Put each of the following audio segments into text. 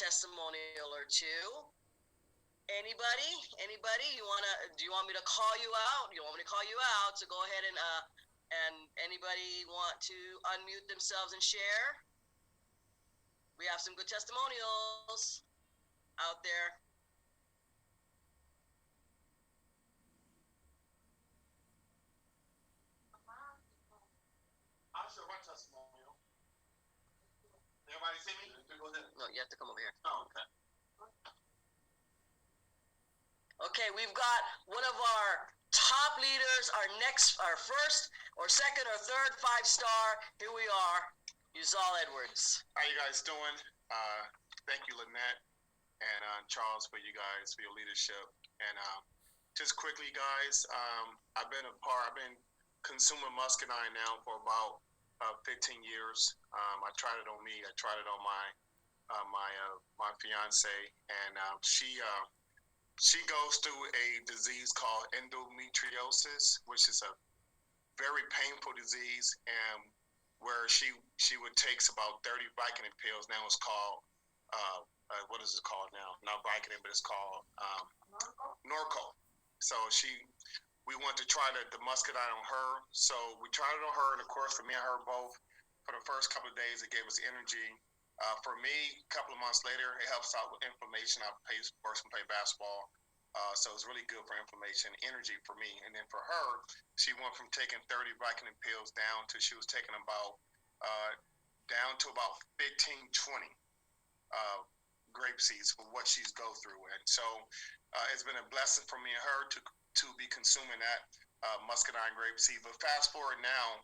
testimonial or two. Anybody? Do you want me to call you out? You want me to call you out? So go ahead and anybody want to unmute themselves and share? We have some good testimonials out there. I'll share my testimonial. Everybody see me? No, you have to come over here. Oh, okay. Okay, we've got one of our top leaders, our first or second or third 5-star. Here we are, Uzal Edwards. How you guys doing? Thank you, Lynette and Charles, for your leadership. And just quickly, guys, I've been consuming muscadine now for about 15 years. I tried it on me. I tried it on my fiance, and she goes through a disease called endometriosis, which is a very painful disease, and where she would take about 30 Vicodin pills. Now it's called what is it called now? Not Vicodin, but it's called Norco. So we want to try the muscadine on her. So we tried it on her, and of course, for me and her both, for the first couple of days, it gave us energy. For me, a couple of months later, it helps out with inflammation. I work and play basketball. So it's really good for inflammation, energy for me. And then for her, she went from taking 30 Vicodin pills down to she was taking down to about 15, 20 grape seeds for what she's go through. And so it's been a blessing for me and her to be consuming that muscadine grape seed. But fast forward now,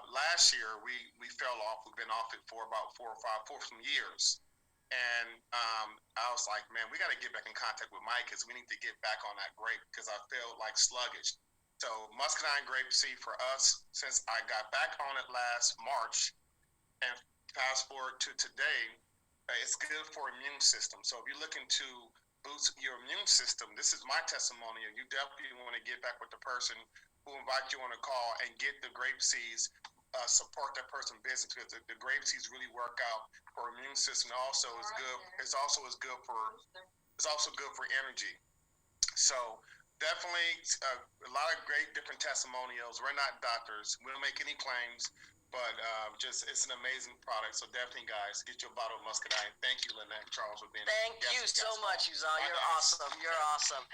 last year we fell off. We've been off it for about four some years. And I was like, man, we got to get back in contact with Mike because we need to get back on that grape because I feel like sluggish. So muscadine grape seed for us, since I got back on it last March, and fast forward to today, it's good for immune system. So if you're looking to boost your immune system, this is my testimonial. You definitely want to get back with the person who invited you on a call and get the grape seeds. Support that person's business because the grape seeds really work out for immune system. Also is good. It's also good for energy. So definitely a lot of great different testimonials. We're not doctors. We don't make any claims, but just it's an amazing product. So definitely, guys, get your bottle of muscadine. Thank you, Lynette and Charles, for being. Thank you so much, Uzal. You're awesome. You're awesome.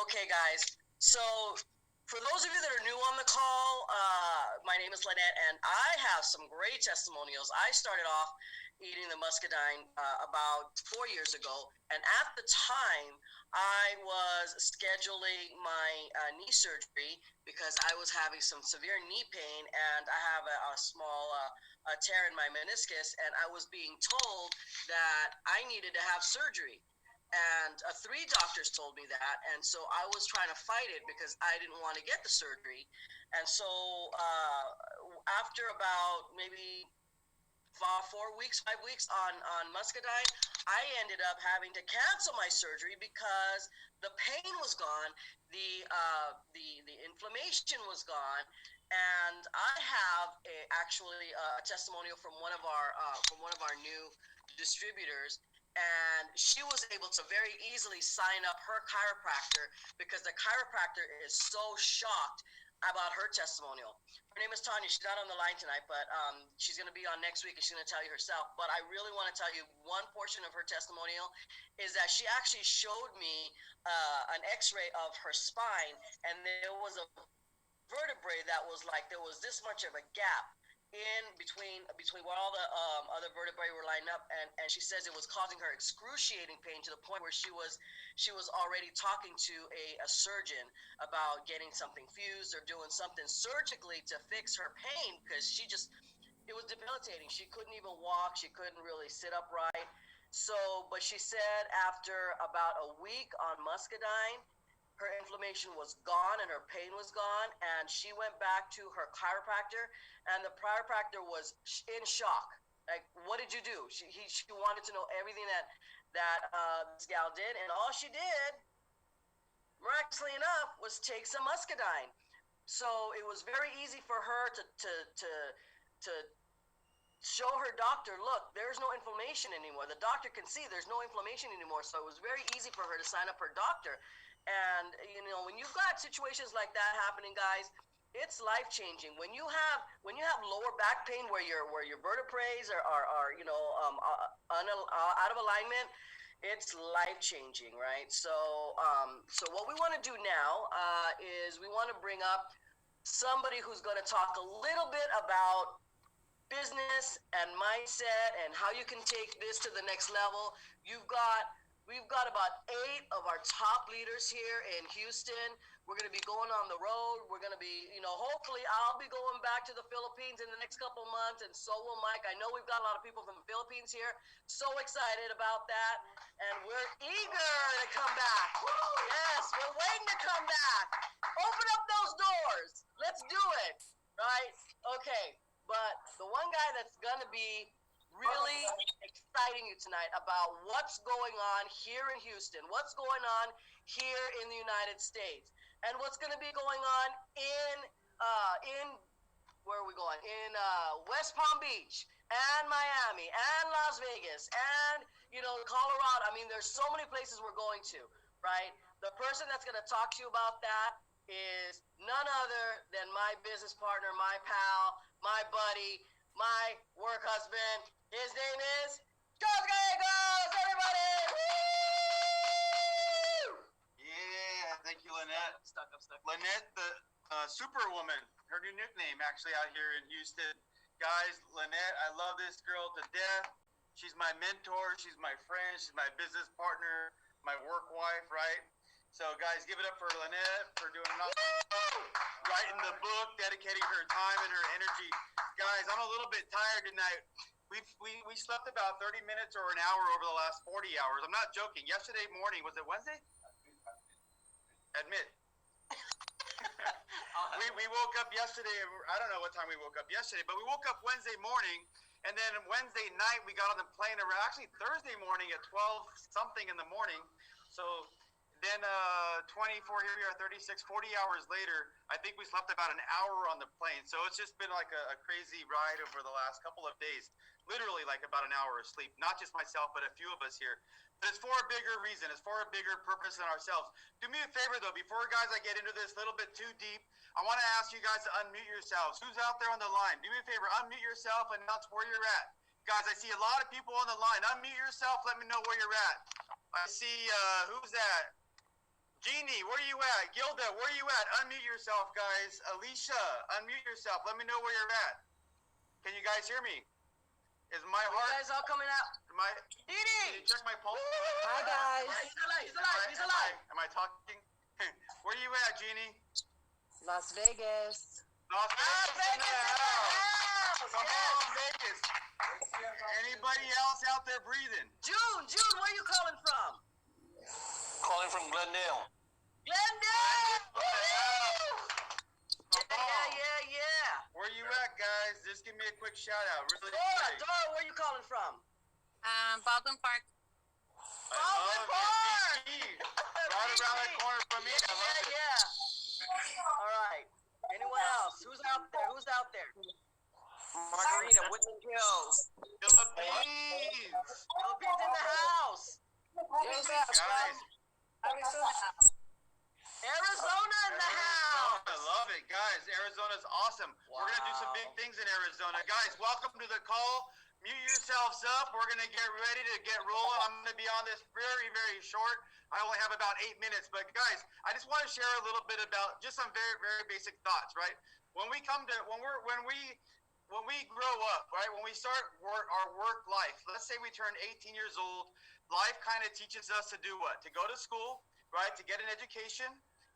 Okay, guys. So for those of you that are new on the call, my name is Lynette, and I have some great testimonials. I started off eating the muscadine about 4 years ago, and at the time, I was scheduling my knee surgery because I was having some severe knee pain, and I have a small tear in my meniscus, and I was being told that I needed to have surgery. And 3 doctors told me that, and so I was trying to fight it because I didn't want to get the surgery. And so after about maybe 5 weeks on muscadine, I ended up having to cancel my surgery because the pain was gone, the inflammation was gone, and I have actually a testimonial from one of our new distributors. And she was able to very easily sign up her chiropractor because the chiropractor is so shocked about her testimonial. Her name is Tanya. She's not on the line tonight, but she's going to be on next week and she's going to tell you herself. But I really want to tell you one portion of her testimonial is that she actually showed me an x-ray of her spine, and there was a vertebrae that was like there was this much of a gap in between where all the other vertebrae were lined up, and she says it was causing her excruciating pain to the point where she was already talking to a surgeon about getting something fused or doing something surgically to fix her pain because it was debilitating. She couldn't even walk. She couldn't really sit upright. So, but she said after about a week on muscadine, her inflammation was gone and her pain was gone, and she went back to her chiropractor, and the chiropractor was in shock. Like, what did you do? She wanted to know everything that this gal did, and all she did, miraculously enough, was take some muscadine. So it was very easy for her to show her doctor, look, there's no inflammation anymore. The doctor can see there's no inflammation anymore. So it was very easy for her to sign up her doctor. And, you know, when you've got situations like that happening, guys, it's life changing. When you have lower back pain where your vertebrae are out of alignment, it's life changing, right? So what we want to do now is we want to bring up somebody who's going to talk a little bit about business and mindset and how you can take this to the next level. We've got about 8 of our top leaders here in Houston. We're going to be going on the road. We're going to be, hopefully I'll be going back to the Philippines in the next couple months, and so will Mike. I know we've got a lot of people from the Philippines here. So excited about that. And we're eager to come back. Yes, we're waiting to come back. Open up those doors. Let's do it. Right? Okay. But the one guy that's going to be really exciting you tonight about what's going on here in Houston, what's going on here in the United States, and what's going to be going on in where are we going? In West Palm Beach and Miami and Las Vegas and Colorado. I mean, there's so many places we're going to, right? The person that's going to talk to you about that is none other than my business partner, my pal, my buddy, my work husband. His name is Charles Gallegos, everybody! Woo! Yeah, thank you, Lynette. I'm stuck. Lynette, the Superwoman, her new nickname actually out here in Houston. Guys, Lynette, I love this girl to death. She's my mentor. She's my friend. She's my business partner, my work wife, right? So, guys, give it up for Lynette for doing an awesome writing the book, dedicating her time and her energy. Guys, I'm a little bit tired tonight. We slept about 30 minutes or an hour over the last 40 hours. I'm not joking. Yesterday morning, was it Wednesday? Admit. we woke up yesterday. I don't know what time we woke up yesterday, but we woke up Wednesday morning, and then Wednesday night we got on the plane around actually Thursday morning at 12 something in the morning. So then 24, here we are, 36, 40 hours later. I think we slept about an hour on the plane. So it's just been like a crazy ride over the last couple of days. Literally like about an hour of sleep. Not just myself, but a few of us here. But it's for a bigger reason. It's for a bigger purpose than ourselves. Do me a favor, though, before, guys, I get into this a little bit too deep, I want to ask you guys to unmute yourselves. Who's out there on the line? Do me a favor, unmute yourself and announce where you're at. Guys, I see a lot of people on the line. Unmute yourself. Let me know where you're at. I see, who's that? Jeannie, where are you at? Gilda, where are you at? Unmute yourself, guys. Alicia, unmute yourself. Let me know where you're at. Can you guys hear me? Is my heart... You guys all coming out? Can you check my pulse? Hi, guys. He's alive. Am I talking? Where are you at, Jeannie? Las Vegas. Las Vegas. Vegas in the house. Come on, Vegas. Anybody else out there breathing? June, where are you calling from? Calling from Glendale. Glendale! on. Yeah. Where you at, guys? Just give me a quick shout out. Really Dora, quick. where you calling from? Baldwin Park. Baldwin Park! Right around the corner from me. I love it. Yeah. All right. Anyone else? Who's out there? Margarita, Woodland Hills. Philippines. Philippines in the house. Guys. Arizona in the house. I love it, guys. Arizona's awesome. We're gonna do some big things in Arizona, guys. Welcome to the call. Mute yourselves up. We're gonna get ready to get rolling. I'm gonna be on this very, very short. I only have about 8 minutes, but guys, I just want to share a little bit about just some very, very basic thoughts, right? When we grow up, right? When we start our work life, let's say we turn 18 years old, life kind of teaches us to do what? To go to school, right? To get an education,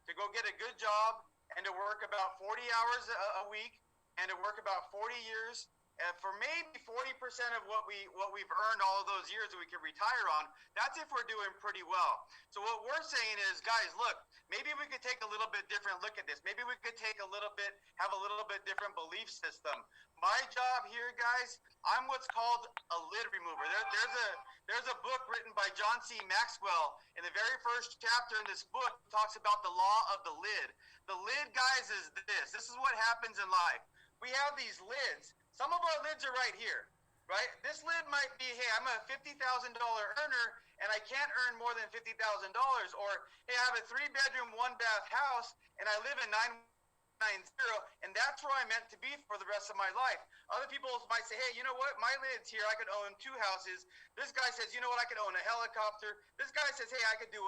to go get a good job, and to work about 40 hours a week, and to work about 40 years. And for maybe 40% of what we've earned all of those years that we can retire on, that's if we're doing pretty well. So what we're saying is, guys, look, maybe we could take a little bit different look at this. Maybe we could have a little bit different belief system. My job here, guys, I'm what's called a lid remover. There's a book written by John C. Maxwell. In the very first chapter in this book, it talks about the law of the lid. The lid, guys, is this. This is what happens in life. We have these lids. Some of our lids are right here. right? This lid might be, hey, I'm a $50,000 earner and I can't earn more than $50,000, or hey, I have a 3-bedroom, 1-bath house and I live in 990, and that's where I'm meant to be for the rest of my life. Other people might say, hey, you know what? My lid's here. I could own 2 houses. This guy says, you know what? I could own a helicopter. This guy says, hey, I could do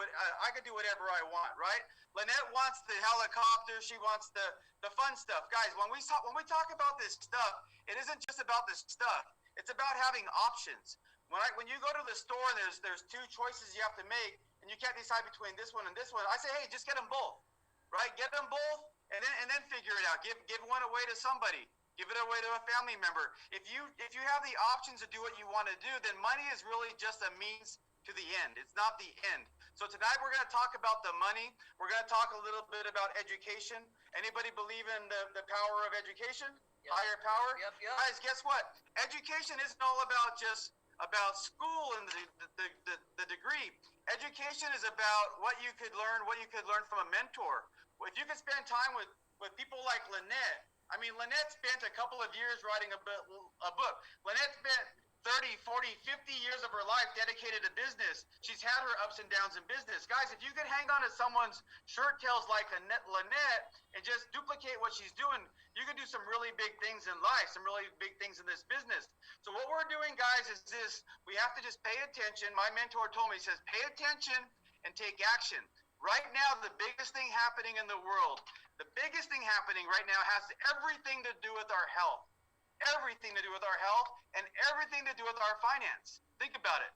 whatever I want, right? Lynette wants the helicopter. She wants the fun stuff. Guys, when we talk about this stuff, it isn't just about the stuff. It's about having options. When you go to the store and there's 2 choices you have to make, and you can't decide between this one and this one, I say, hey, just get them both, right? Get them both, and then figure it out. Give one away to somebody. Give it away to a family member. If you have the options to do what you want to do, then money is really just a means to the end. It's not the end. So tonight we're going to talk about the money. We're going to talk a little bit about education. Anybody believe in the power of education? Yep. Higher power? Yep. Guys, guess what? Education isn't all about just about school and the degree. Education is about what you could learn from a mentor. If you could spend time with people like Lynette. I mean, Lynette spent a couple of years writing a book. Lynette spent 30, 40, 50 years of her life dedicated to business. She's had her ups and downs in business. Guys, if you could hang on to someone's shirt tails like Lynette and just duplicate what she's doing, you could do some really big things in life, some really big things in this business. So what we're doing, guys, is this. We have to just pay attention. My mentor told me, he says, pay attention and take action. Right now, the biggest thing happening in the world, right now has everything to do with our health. Everything to do with our health and everything to do with our finance. Think about it.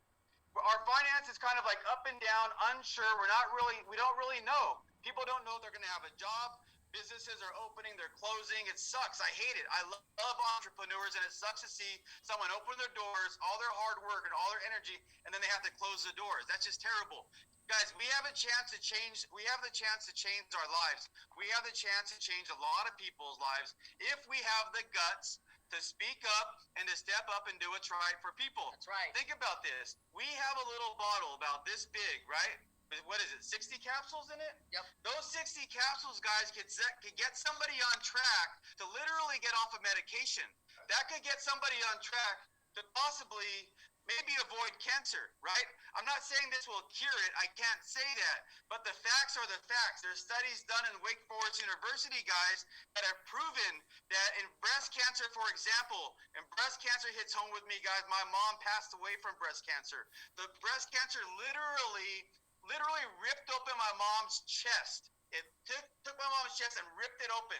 Our finance is kind of like up and down, unsure. We don't really know. People don't know they're going to have a job. Businesses are opening, they're closing. It sucks. I hate it. I love entrepreneurs, and it sucks to see someone open their doors, all their hard work and all their energy, and then they have to close the doors. That's just terrible. Guys, we have a chance to change. We have the chance to change our lives. We have the chance to change a lot of people's lives if we have the guts to speak up and to step up and do what's right for people. That's right. Think about this. We have a little bottle about this big, right? What is it, 60 capsules in it? Yep. Those 60 capsules, guys, could get somebody on track to literally get off of medication. That could get somebody on track to possibly maybe avoid cancer, right? I'm not saying this will cure it. I can't say that. But the facts are the facts. There's studies done in Wake Forest University, guys, that have proven that in breast cancer, for example, and breast cancer hits home with me, guys. My mom passed away from breast cancer. The breast cancer literally ripped open my mom's chest. It took my mom's chest and ripped it open.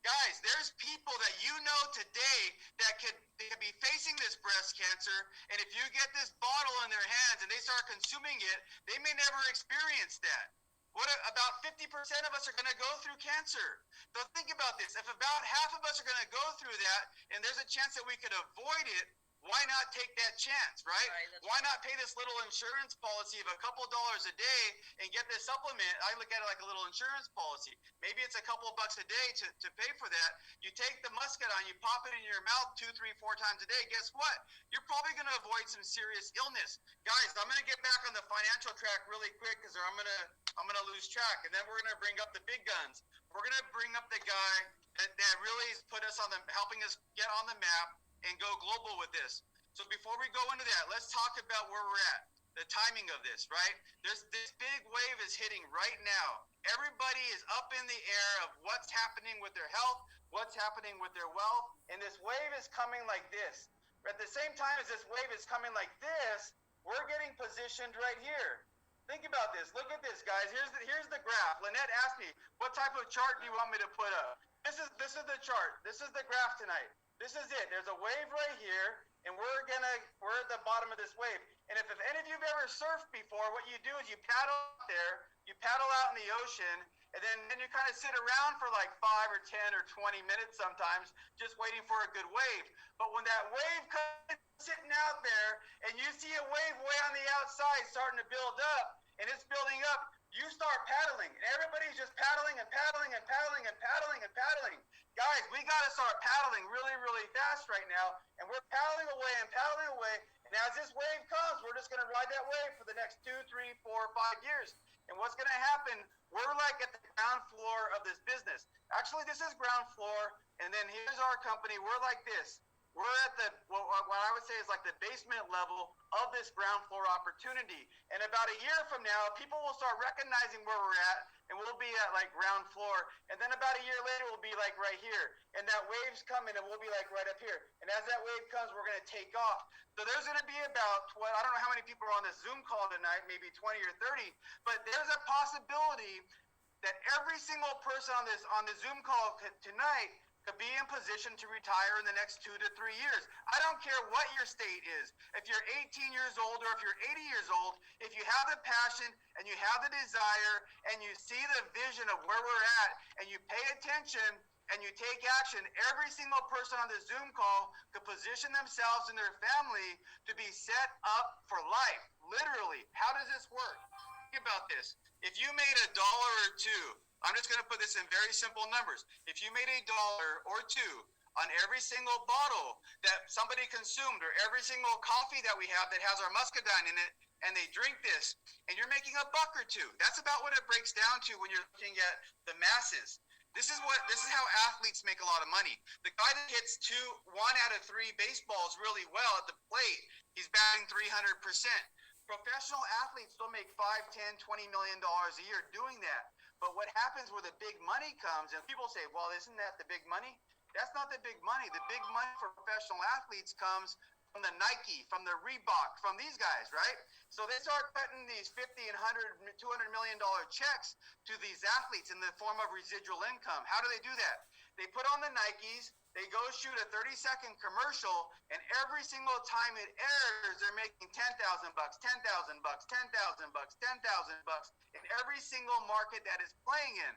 Guys, there's people that you know today that could be facing this breast cancer, and if you get this bottle in their hands and they start consuming it, they may never experience that. About 50% of us are going to go through cancer. So think about this. If about half of us are going to go through that, and there's a chance that we could avoid it, why not take that chance, right? Why not pay this little insurance policy of a couple dollars a day and get this supplement? I look at it like a little insurance policy. Maybe it's a couple of bucks a day to pay for that. You take the muscadine, you pop it in your mouth 2, 3, 4 times a day. Guess what? You're probably going to avoid some serious illness. Guys, I'm going to get back on the financial track really quick because I'm going to lose track. And then we're going to bring up the big guns. We're going to bring up the guy that really has put us helping us get on the map and go global with this. So before we go into that, let's talk about where we're at, the timing of this, right? This big wave is hitting right now. Everybody is up in the air of what's happening with their health, what's happening with their wealth, and this wave is coming like this. But at the same time as this wave is coming like this, we're getting positioned right here. Think about this. Look at this, guys. Here's the graph. Lynette asked me, what type of chart do you want me to put up? This is the chart. This is the graph tonight. This is it. There's a wave right here, and we're at the bottom of this wave. And if any of you've ever surfed before, what you do is you paddle out there, you paddle out in the ocean, and then you kind of sit around for like 5 or 10 or 20 minutes sometimes, just waiting for a good wave. But when that wave comes sitting out there, and you see a wave way on the outside starting to build up, and it's building up, you start paddling, and everybody's just paddling and paddling and paddling and paddling and paddling. Guys, we got to start paddling really, really fast right now, and we're paddling away and paddling away, and as this wave comes, we're just going to ride that wave for the next 2, 3, 4, 5 years. And what's going to happen, we're like at the ground floor of this business. Actually, this is ground floor, and then here's our company. We're like this. we're at the what I would say is like the basement level of this ground floor opportunity. And about a year from now, people will start recognizing where we're at, and we'll be at like ground floor. And then about a year later, we'll be like right here. And that wave's coming, and we'll be like right up here. And as that wave comes, we're going to take off. So there's going to be about, I don't know how many people are on this Zoom call tonight, maybe 20 or 30, but there's a possibility that every single person on the Zoom call tonight could be in position to retire in the next 2 to 3 years. I don't care what your state is. If you're 18 years old or if you're 80 years old, if you have the passion and you have the desire and you see the vision of where we're at and you pay attention and you take action, every single person on the Zoom call could position themselves and their family to be set up for life. Literally. How does this work? Think about this. If you made $1 or $2, I'm just going to put this in very simple numbers. If you made $1 or $2 on every single bottle that somebody consumed or every single coffee that we have that has our muscadine in it, and they drink this, and you're making $1 or $2, that's about what it breaks down to when you're looking at the masses. This is how athletes make a lot of money. The guy that hits 1 out of 3 baseballs really well at the plate, he's batting 300%. Professional athletes still make $5, 10, $20 million a year doing that. But what happens where the big money comes, and people say, well, isn't that the big money? That's not the big money. The big money for professional athletes comes from the Nike, from the Reebok, from these guys, right? So they start cutting these $50 and $100, $200 million checks to these athletes in the form of residual income. How do they do that? They put on the Nikes, they go shoot a 30-second commercial, and every single time it airs, they're making $10,000, $10,000, $10,000, $10,000 in every single market that is playing in.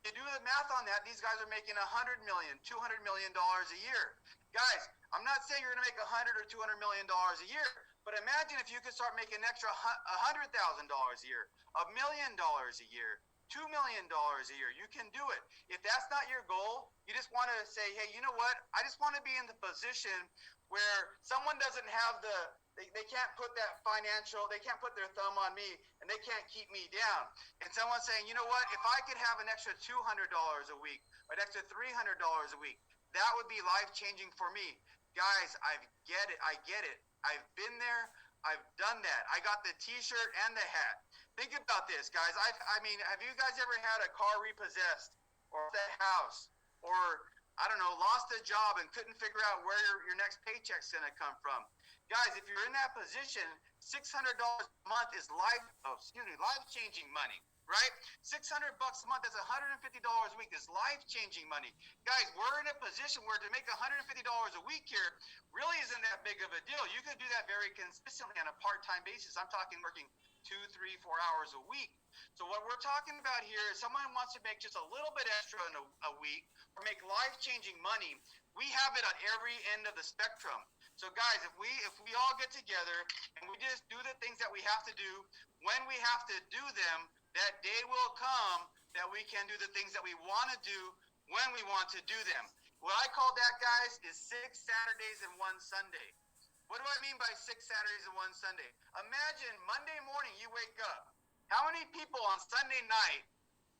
You do the math on that, these guys are making $100 million, $200 million a year. Guys, I'm not saying you're going to make $100 or $200 million a year, but imagine if you could start making an extra $100,000 a year, $1 million a year, $2 million a year. You can do it. If that's not your goal, you just want to say, hey, you know what? I just want to be in the position where someone doesn't have they can't put that they can't put their thumb on me and they can't keep me down. And someone's saying, you know what? If I could have an extra $200 a week or an extra $300 a week, that would be life-changing for me. Guys, I get it. I've been there. I've done that. I got the T-shirt and the hat. Think about this, guys. I mean, have you guys ever had a car repossessed or the house or, I don't know, lost a job and couldn't figure out where your next paycheck's going to come from? Guys, if you're in that position, $600 a month is life-changing money, right? $600 a month, that's $150 a week, is life-changing money. Guys, we're in a position where to make $150 a week here really isn't that big of a deal. You could do that very consistently on a part-time basis. I'm talking working 2, 3, 4 hours a week. So what we're talking about here is someone wants to make just a little bit extra in a week or make life-changing money. We have it on every end of the spectrum. So guys, if we all get together and we just do the things that we have to do when we have to do them, that day will come that we can do the things that we want to do when we want to do them. What I call that, guys, is 6 Saturdays and 1 Sunday. What do I mean by 6 Saturdays and 1 Sunday? Imagine Monday morning you wake up. How many people on Sunday night,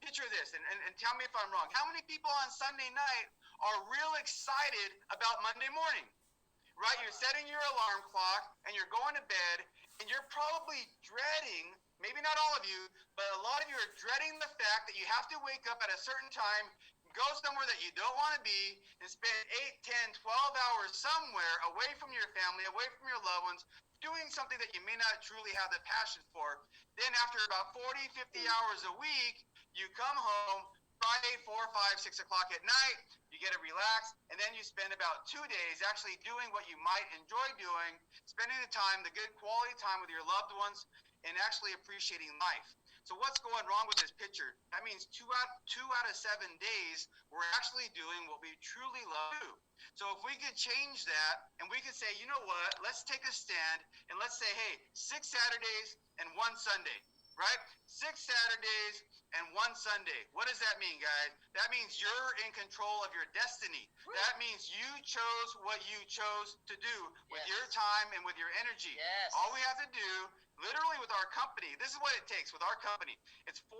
picture this and tell me if I'm wrong, how many people on Sunday night are real excited about Monday morning? Right? You're setting your alarm clock and you're going to bed and you're probably dreading, maybe not all of you, but a lot of you are dreading the fact that you have to wake up at a certain time, go somewhere that you don't want to be, and spend 8, 10, 12 hours somewhere away from your family, away from your loved ones, doing something that you may not truly have the passion for. Then after about 40, 50 hours a week, you come home, Friday, 4, 5, 6 o'clock at night, you get to relax, and then you spend about 2 days actually doing what you might enjoy doing, spending the time, the good quality time with your loved ones, and actually appreciating life. So what's going wrong with this picture? That means 2 out of 7 days, we're actually doing what we truly love to do. So if we could change that, and we could say, you know what, let's take a stand, and let's say, hey, 6 Saturdays and 1 Sunday, right? 6 Saturdays and 1 Sunday. What does that mean, guys? That means you're in control of your destiny. That means you chose what you chose to do with your time and with your energy. Yes. All we have to do, literally with our company, this is what it takes with our company. It's $49.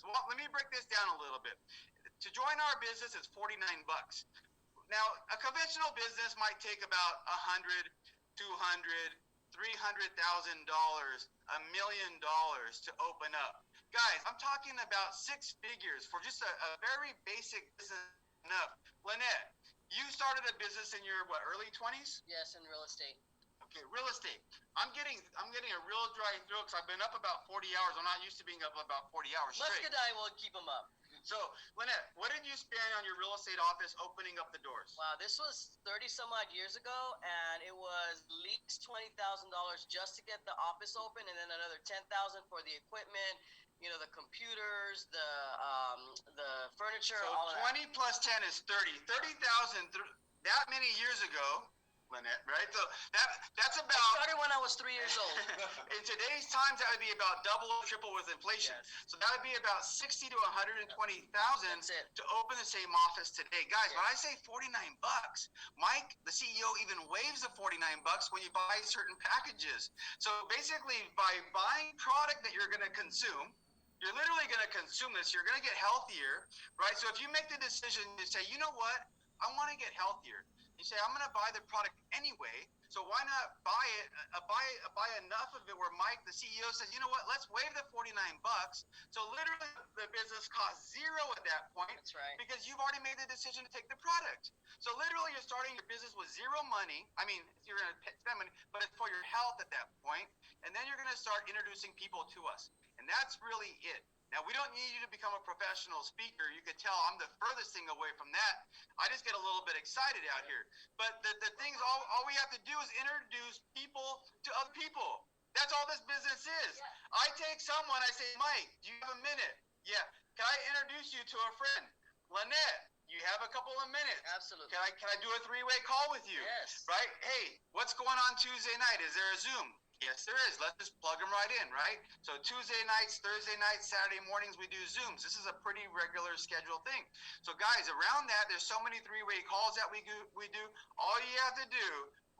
Well, let me break this down a little bit. To join our business, it's $49. Now, a conventional business might take about $100, $200, $300,000, $1 million to open up. Guys, I'm talking about six figures for just a very basic business up. Lynette, you started a business in your early 20s? Yes, in real estate. Okay, real estate. I'm getting a real dry throat because I've been up about 40 hours. I'm not used to being up about 40 hours straight. Muscadine will keep them up. So, Lynette, what did you spend on your real estate office opening up the doors? Wow, this was 30 some odd years ago, and it was at least $20,000 just to get the office open, and then another $10,000 for the equipment, the computers, the furniture, So all of that. 20 plus 10 is 30. 30,000 that many years ago, Lynette, right? So that's I about started when I was 3 years old. in today's times that would be about double or triple with inflation. Yes. So that would be about 60 to 120,000 That's it. to open the same office today. Guys, when I say 49 bucks, Mike, the CEO, even waives the 49 bucks when you buy certain packages. So basically, by buying product that you're going to consume, you're literally going to consume this. You're going to get healthier, right? So if you make the decision to say, you know what, I want to get healthier. You say, I'm going to buy the product anyway. So why not buy it? Buy enough of it where Mike, the CEO, says, you know what? Let's waive the 49 bucks. So literally, the business costs zero at that point. That's right. Because you've already made the decision to take the product. So literally, you're starting your business with zero money. I mean, you're going to spend money, but it's for your health at that point. And then you're going to start introducing people to us. And that's really it. Now, we don't need you to become a professional speaker. You could tell I'm the furthest thing away from that. I just get a little bit excited out here. But the things, all we have to do is introduce people to other people. That's all this business is. I take someone, I say, Mike, do you have a minute? Yeah. Can I introduce you to a friend? Lynette, you have a couple of minutes. Absolutely. Can I do a three-way call with you? Yes. Right? Hey, what's going on Tuesday night? Is there a Zoom? Yes, there is. Let's just plug them right in, right? So Tuesday nights, Thursday nights, Saturday mornings, we do Zooms. This is a pretty regular scheduled thing. So guys, around that, there's so many three-way calls that we do. All you have to do,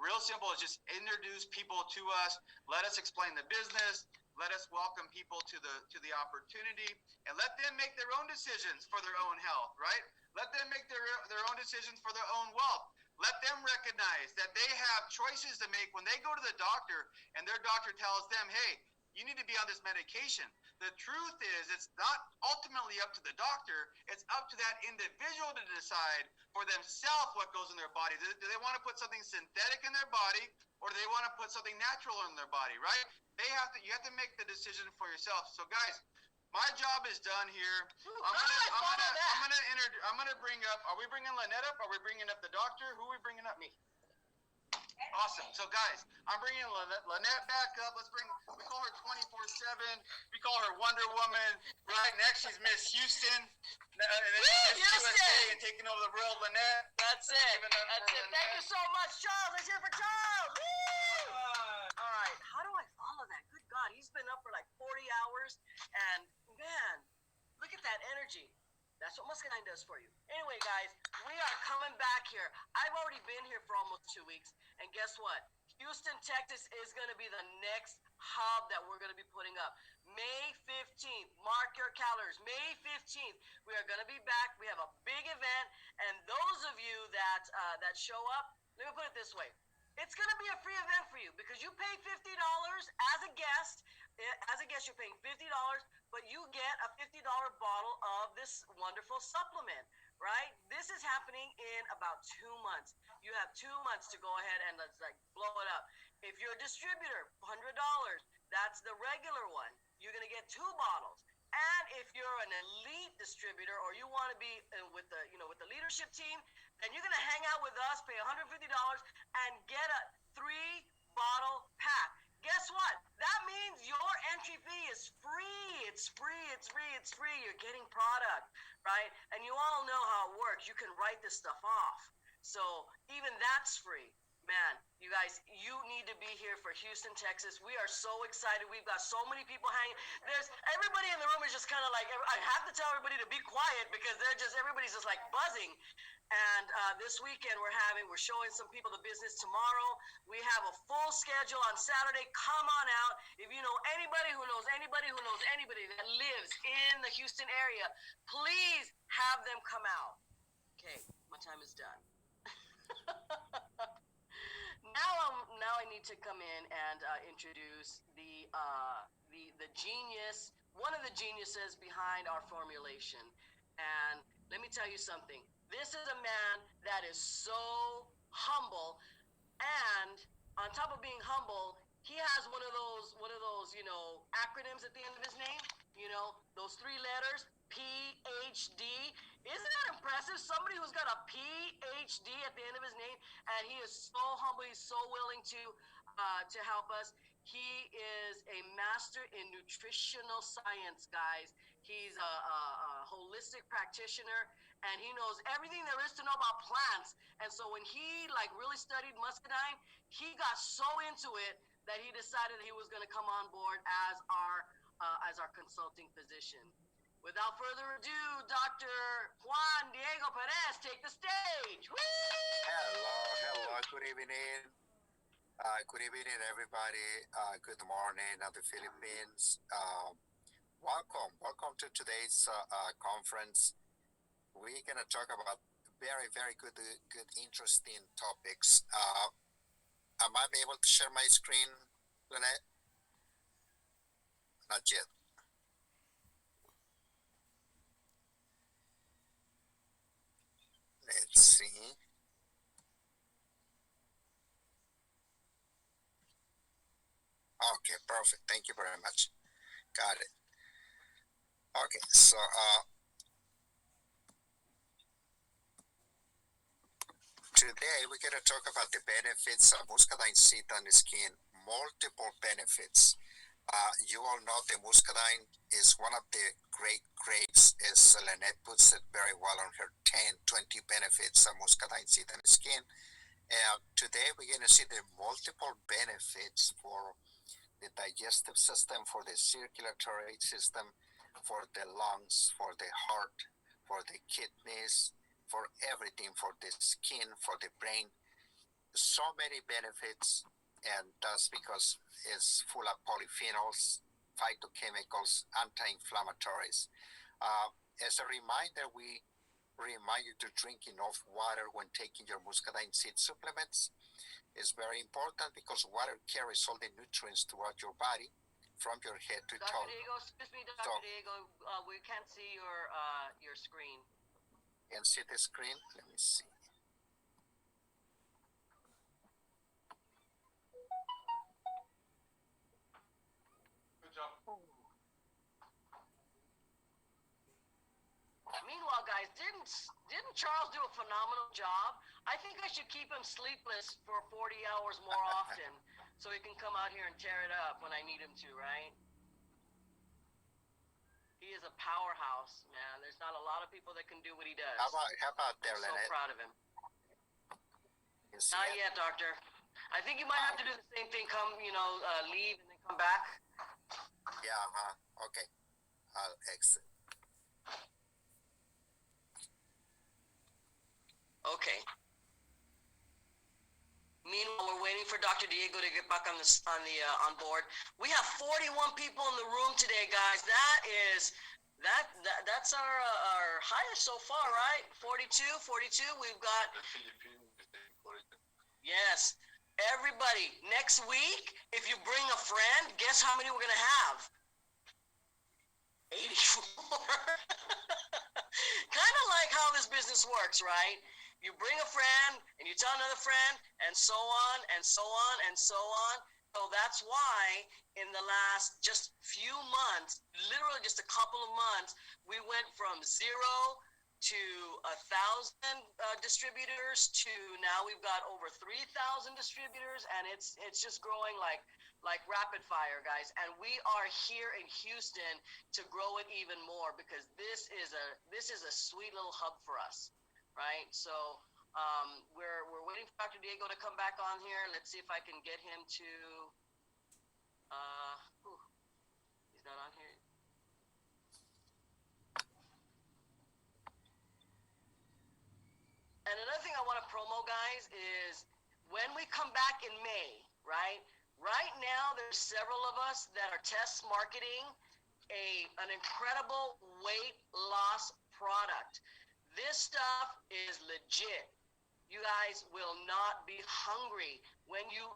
real simple, is just introduce people to us. Let us explain the business. Let us welcome people to the opportunity, and let them make their own decisions for their own health, right? Let them make their own decisions for their own wealth. Let them recognize that they have choices to make when they go to the doctor and their doctor tells them, hey, you need to be on this medication. The truth is, it's not ultimately up to the doctor. It's up to that individual to decide for themselves what goes in their body. Do they want to put something synthetic in their body, or do they want to put something natural in their body, right? You have to make the decision for yourself. So guys, my job is done here. I'm gonna bring up. Are we bringing Lynette up? Are we bringing up the doctor? Who are we bringing up? Me. Awesome. So guys, I'm bringing Lynette back up. We call her 24/7. We call her Wonder Woman. Right next, she's Miss Houston. And then Miss USA and taking over the world, Lynette. That's it. That's it. Thank you so much, Charles. Let's hear it for Charles. Woo! All right. How do I follow that? Good God, he's been up for like 40 hours, and man, look at that energy. That's what Muscadine does for you. Anyway, guys, we are coming back here. I've already been here for almost 2 weeks, and guess what? Houston, Texas is going to be the next hub that we're going to be putting up. May 15th. Mark your calendars. May 15th. We are going to be back. We have a big event, and those of you that show up, let me put it this way. It's going to be a free event for you because you pay $50 as a guest. As a guest, you're paying $50, but you get a $50 bottle of this wonderful supplement, right? This is happening in about 2 months. You have 2 months to go ahead and let's blow it up. If you're a distributor, $100. That's the regular one. You're going to get 2 bottles. And if you're an elite distributor or you want to be with the leadership team, then you're going to hang out with us, pay $150, and get a 3-bottle pack. Guess what? That means your entry fee is free. It's free. It's free. It's free. You're getting product, right? And you all know how it works. You can write this stuff off. So even that's free. Man, you guys, you need to be here for Houston, Texas. We are so excited. We've got so many people hanging. Everybody in the room is just kind of like, I have to tell everybody to be quiet because everybody's just like buzzing. And this weekend we're showing some people the business tomorrow. We have a full schedule on Saturday. Come on out. If you know anybody who knows anybody that lives in the Houston area, please have them come out. Okay, my time is done. Now I need to come in and introduce the genius, one of the geniuses behind our formulation. And let me tell you something. This is a man that is so humble, and on top of being humble, he has one of those acronyms at the end of his name. Those three letters, PhD. Isn't that impressive? Somebody who's got a PhD at the end of his name, and he is so humble. He's so willing to help us. He is a master in nutritional science, guys. He's a holistic practitioner, and he knows everything there is to know about plants. And so when he really studied muscadine, he got so into it that he decided he was going to come on board as our consulting physician. Without further ado, Dr. Juan Diego Perez, take the stage. Woo! Hello, good evening. Good evening, everybody. Good morning at the Philippines. Welcome to today's conference. We're gonna talk about very good, interesting topics. Am I able to share my screen, Lynette? Not yet. Let's see. Okay, perfect. Thank you very much. Got it. Okay, so today we're going to talk about the benefits of muscadine seed on the skin. Multiple benefits. You all know the muscadine is one of the great grapes, as Lynette puts it very well on her 10-20 benefits of muscadine seed on the skin. And today we're going to see the multiple benefits for the digestive system, for the circulatory system, for the lungs, for the heart, for the kidneys, for everything, for the skin, for the brain. So many benefits, and that's because it's full of polyphenols, phytochemicals, anti-inflammatories. As a reminder, we remind you to drink enough water when taking your muscadine seed supplements. It's very important because water carries all the nutrients throughout your body from your head to toe. Dr. Diego, excuse me, Dr. Diego, we can't see your screen. And see the screen? Let me see. Good job. Meanwhile, guys, didn't Charles do a phenomenal job? I think I should keep him sleepless for 40 hours more often so he can come out here and tear it up when I need him to, right? He is a powerhouse, man. There's not a lot of people that can do what he does. How about there, I'm so Lynette? proud of him. You see Not it? yet, doctor. I think you might have to do the same thing. Come, leave and then come back. Yeah, okay. I'll exit. Okay. Meanwhile, we're waiting for Dr. Diego to get back on board. We have 41 people in the room today, guys. That's our highest so far, right? 42. We've got. Yes. Everybody, next week, if you bring a friend, guess how many we're gonna have? 84. Kind of like how this business works, right? You bring a friend and you tell another friend, and so on and so on and so on. So that's why in the last just few months, literally just a couple of months, we went from 0 to 1,000 distributors to now we've got over 3,000 distributors, and it's just growing like rapid fire, guys. And we are here in Houston to grow it even more because this is a sweet little hub for us. Right, so we're waiting for Dr. Diego to come back on here. Let's see if I can get him to. He's not on here. And another thing I want to promo, guys, is when we come back in May, right? Right now, there's several of us that are test marketing an incredible weight loss product. This stuff is legit. you guys will not be hungry when you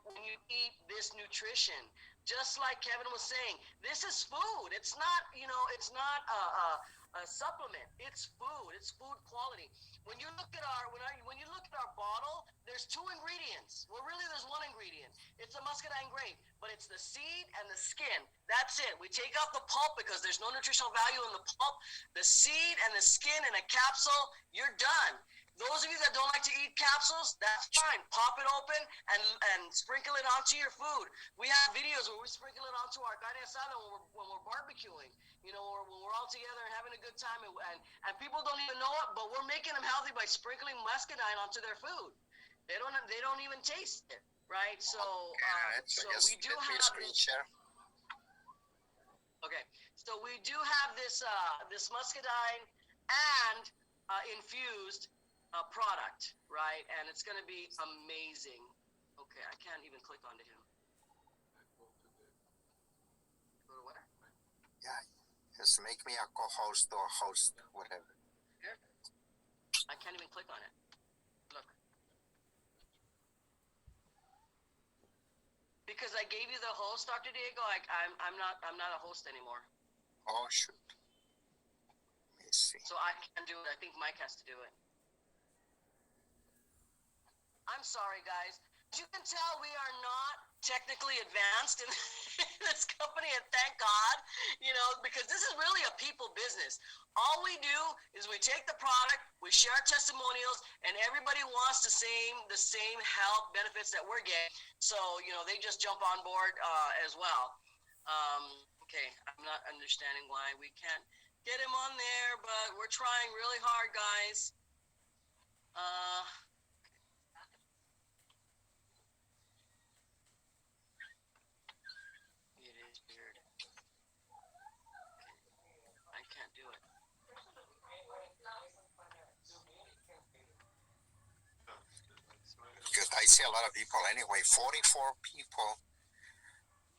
eat this nutrition. Just like Kevin was saying, this is food. It's not, it's not a supplement. It's food. It's food quality. When you look at when you look at our bottle, there's two ingredients. Well, really, there's one ingredient. It's the muscadine grape, but it's the seed and the skin. That's it. We take out the pulp because there's no nutritional value in the pulp. The seed and the skin in a capsule, you're done. Those of you that don't like to eat capsules, that's fine. Pop it open and sprinkle it onto your food. We have videos where we sprinkle it onto our carne asada when we're barbecuing, or when we're all together and having a good time. And people don't even know it, but we're making them healthy by sprinkling muscadine onto their food. They don't even taste it, right? So, so we do have screen this. share. Okay, so we do have this muscadine and infused product, right? And it's going to be amazing. Okay, I can't even click onto him. Go to where? Yeah, just make me a co-host or host, whatever. Here? I can't even click on it. Look. Because I gave you the host, Dr. Diego, I'm not a host anymore. Oh shoot. Let me see. So I can't do it. I think Mike has to do it. I'm sorry, guys. As you can tell, we are not technically advanced in this company, and thank God, because this is really a people business. All we do is we take the product, we share testimonials, and everybody wants the same health benefits that we're getting. So, they just jump on board as well. Okay, I'm not understanding why we can't get him on there, but we're trying really hard, guys. It is weird. I can't do it. Because I see a lot of people anyway. 44 people.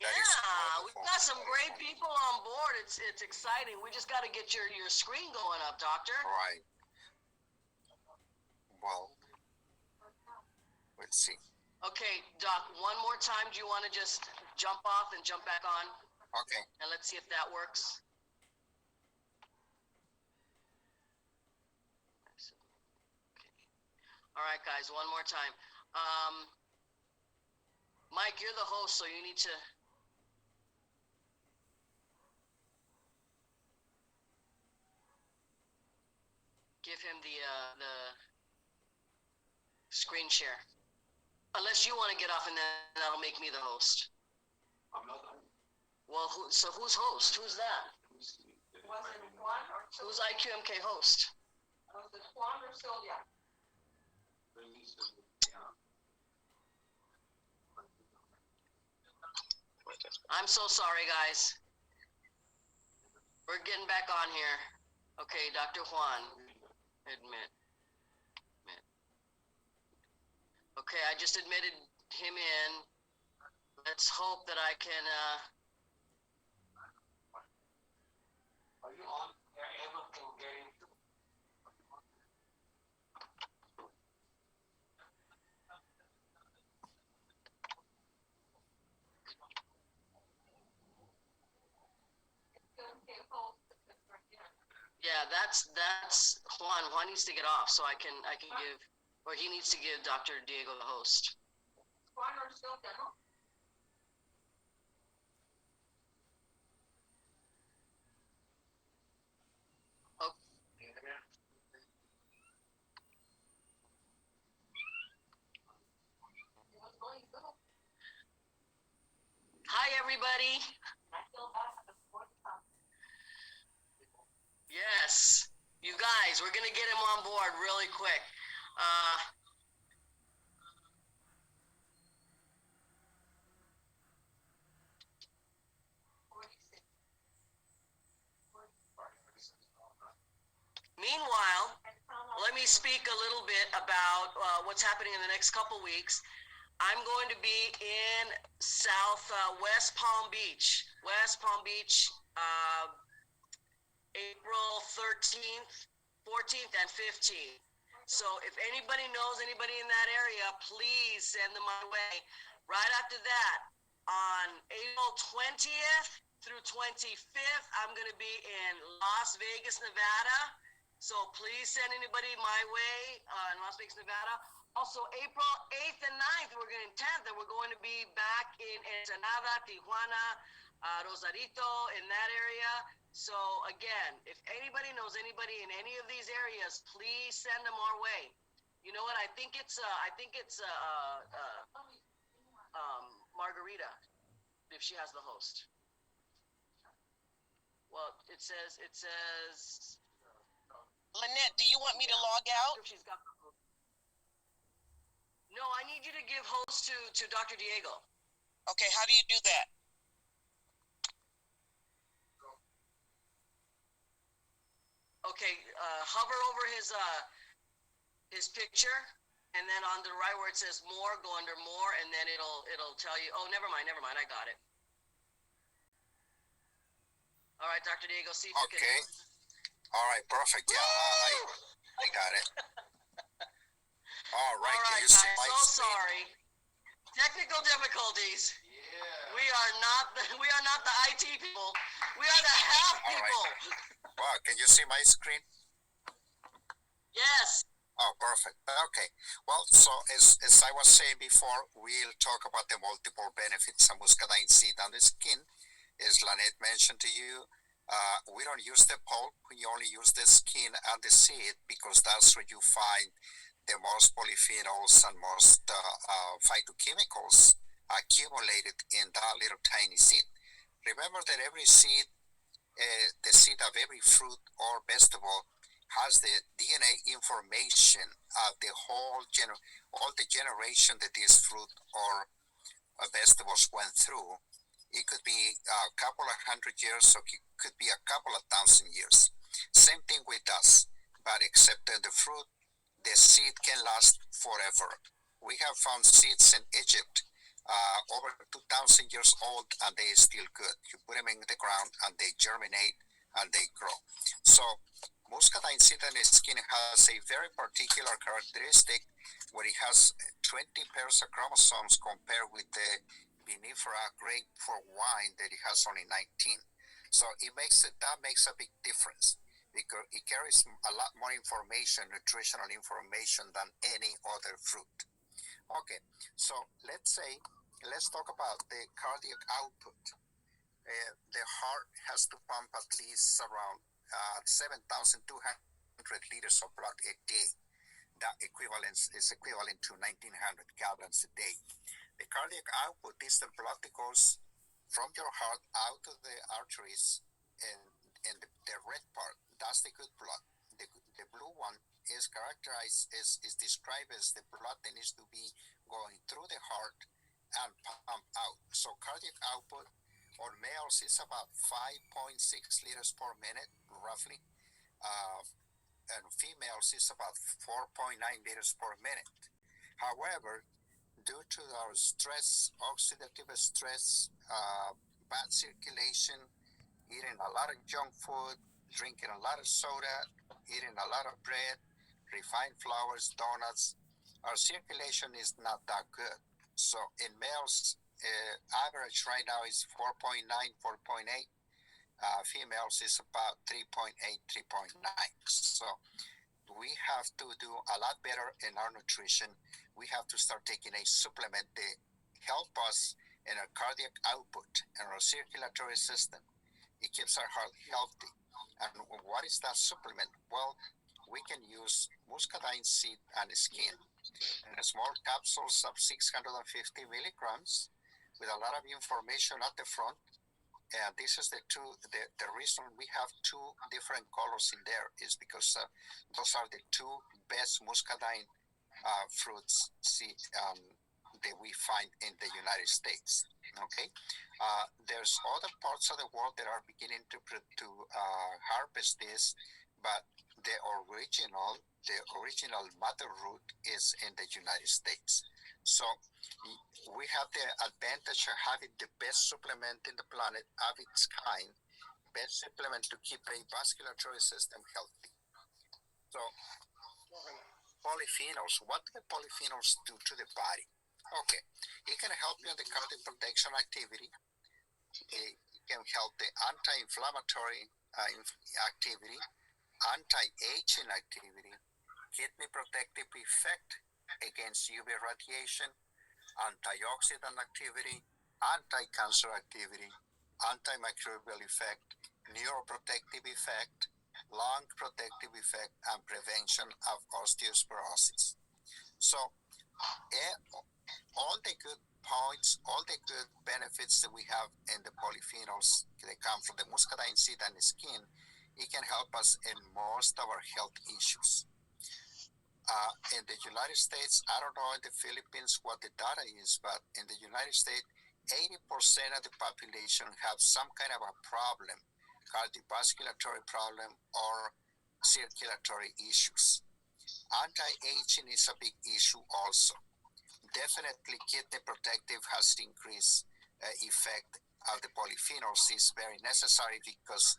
That is Yeah, we've wonderful. got some great people on board. It's exciting. We just got to get your screen going up, Doctor. Right. Well, let's see. Okay, Doc, one more time. Do you want to just jump off and jump back on? Okay. And let's see if that works. Okay. All right, guys, one more time. Mike, you're the host, so you need to... give him the screen share. Unless you want to get off, and then that'll make me the host. I'm not. Well, who's host? Who's that? Was it Juan or Who's IQMK host? was it Juan or Sylvia? I'm so sorry, guys. We're getting back on here. Okay, Dr. Juan. Admit. Okay, I just admitted him in. Let's hope that I can, Are you on? Yeah, able to get into. yeah, that's Juan. Juan needs to get off so I can give, or he needs to give Dr. Diego the host. Juan or Sylvia, no? It was going good. Hi, everybody. I feel bad at the fourth time. Yes, you guys, we're gonna get him on board really quick. Meanwhile, let me speak a little bit about what's happening in the next couple weeks. I'm going to be in West Palm Beach, April 13th, 14th, and 15th. So if anybody knows anybody in that area, please send them my way. Right after that, on April 20th through 25th, I'm going to be in Las Vegas, Nevada. So please send anybody my way in Las Vegas, Nevada. Also, April 8th and 9th, we're going 10th, and we're going to be back in Ensenada, Tijuana, Rosarito, in that area. So again, if anybody knows anybody in any of these areas, please send them our way. You know what? I think it's Margarita, if she has the host. Well, it says. Lynette, do you want me to log out? If she's got the host. No, I need you to give host to Dr. Diego. Okay, how do you do that? Okay, hover over his picture, and then on the right where it says more, go under more, and then it'll tell you. Oh, never mind, I got it. All right, Dr. Diego, see if you can. Okay. All right, perfect. Yeah, I got it. All right, All right, can you see guys. my So screen? sorry. Technical difficulties. Yeah. We are not the IT people. We are the health All right. people. Wow, can you see my screen? Yes. Oh, perfect. Okay. Well, so as I was saying before, we'll talk about the multiple benefits of muscadine seed on the skin. As Lynette mentioned to you, we don't use the pulp. We only use the skin and the seed because that's where you find the most polyphenols and most phytochemicals accumulated in that little tiny seed. Remember that every seed, the seed of every fruit or vegetable, has the DNA information of the whole all the generation that this fruit or vegetables went through. It could be a couple of 100 years, or it could be a couple of 1,000 years. Same thing with us, but except that the fruit, the seed can last forever. We have found seeds in Egypt over 2,000 years old, and they are still good. You put them in the ground, and they germinate, and they grow. So muscadine seed on the skin has a very particular characteristic where it has 20 pairs of chromosomes compared with the vinifera grape for wine that it has only 19. So that makes a big difference because it carries a lot more information, nutritional information than any other fruit. Okay, so let's talk about the cardiac output. The heart has to pump at least around 7,200 liters of blood a day. That is equivalent to 1,900 gallons a day. The cardiac output is the blood that goes from your heart out to the arteries, and the red part, that's the good blood. The blue one is described as the blood that needs to be going through the heart and pump out. So cardiac output on males is about 5.6 liters per minute, roughly. And females is about 4.9 liters per minute. However, due to our stress, oxidative stress, bad circulation, eating a lot of junk food, drinking a lot of soda, eating a lot of bread, refined flours, donuts, our circulation is not that good. So in males, average right now is 4.9, 4.8. Females is about 3.8, 3.9. So we have to do a lot better in our nutrition. We have to start taking a supplement that help us in our cardiac output and our circulatory system. It keeps our heart healthy. And what is that supplement? Well, we can use muscadine seed and skin in small capsules of 650 milligrams with a lot of information at the front. And this is the reason we have two different colors in there is because those are the two best muscadine fruits that we find in the United States. Okay, there's other parts of the world that are beginning to harvest this, but the original mother root is in the United States. So we have the advantage of having the best supplement in the planet of its kind, best supplement to keep a vasculatory system healthy. So polyphenols. What do the polyphenols do to the body? Okay, it can help you in the cardiac protection activity. It can help the anti-inflammatory activity, anti-aging activity, kidney protective effect against UV radiation, antioxidant activity, anti-cancer activity, antimicrobial effect, neuroprotective effect, lung protective effect, and prevention of osteoporosis. So, all the good points, all the good benefits that we have in the polyphenols that come from the muscadine seed and skin, it can help us in most of our health issues. In the United States, I don't know in the Philippines what the data is, but in the United States, 80% of the population have some kind of a problem, cardiovascular problem or circulatory issues. Anti-aging is a big issue also. Definitely kidney protective has increased effect of the polyphenols is very necessary because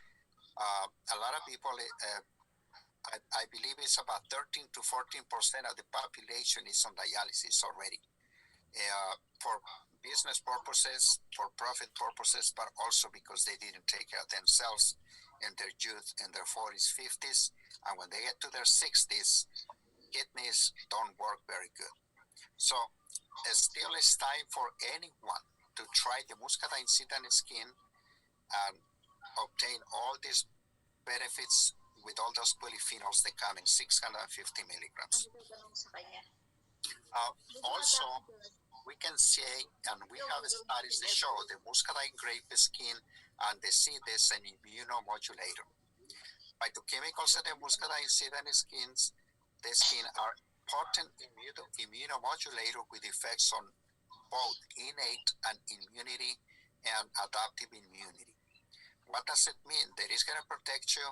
a lot of people, I believe it's about 13 to 14% of the population is on dialysis already for business purposes, for profit purposes, but also because they didn't take care of themselves in their youth, in their 40s, 50s, and when they get to their 60s, kidneys don't work very good. So still it's time for anyone to try the muscadine seed and skin and obtain all these benefits with all those polyphenols that come in 650 milligrams. Also, we can say, and we have studies that show the muscadine grape skin and the seed is an immunomodulator. Phytochemicals in the muscadine seed and the skin are potent immunomodulator with effects on both innate and immunity and adaptive immunity. What does it mean? That it's going to protect you,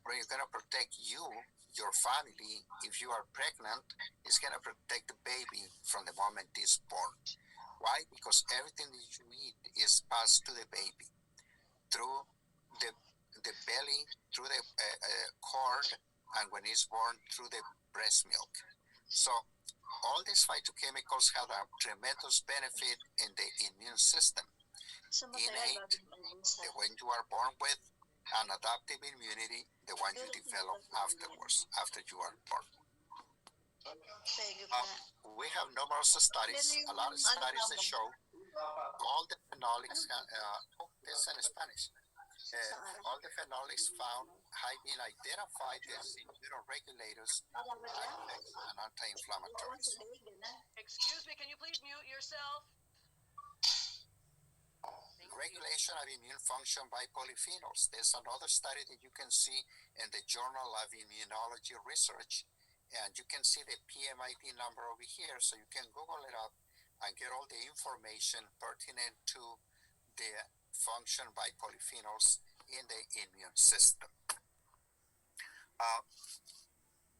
or it's going to protect you, your family. If you are pregnant, it's going to protect the baby from the moment it's born. Why? Because everything that you eat is passed to the baby through the belly, through the cord, and when it's born, through the breast milk. So all these phytochemicals have a tremendous benefit in the immune system. Innate, the one you are born with, and adaptive immunity, the one you develop afterwards, after you are born. We have numerous studies, a lot of studies that show all the phenolics, this in Spanish, all the phenolics found have been identified as immunoregulators and anti-inflammatories. Excuse me, can you please mute yourself? Regulation of immune function by polyphenols. There's another study that you can see in the Journal of Immunology Research, and you can see the PMID number over here, so you can Google it up and get all the information pertinent to the function by polyphenols in the immune system.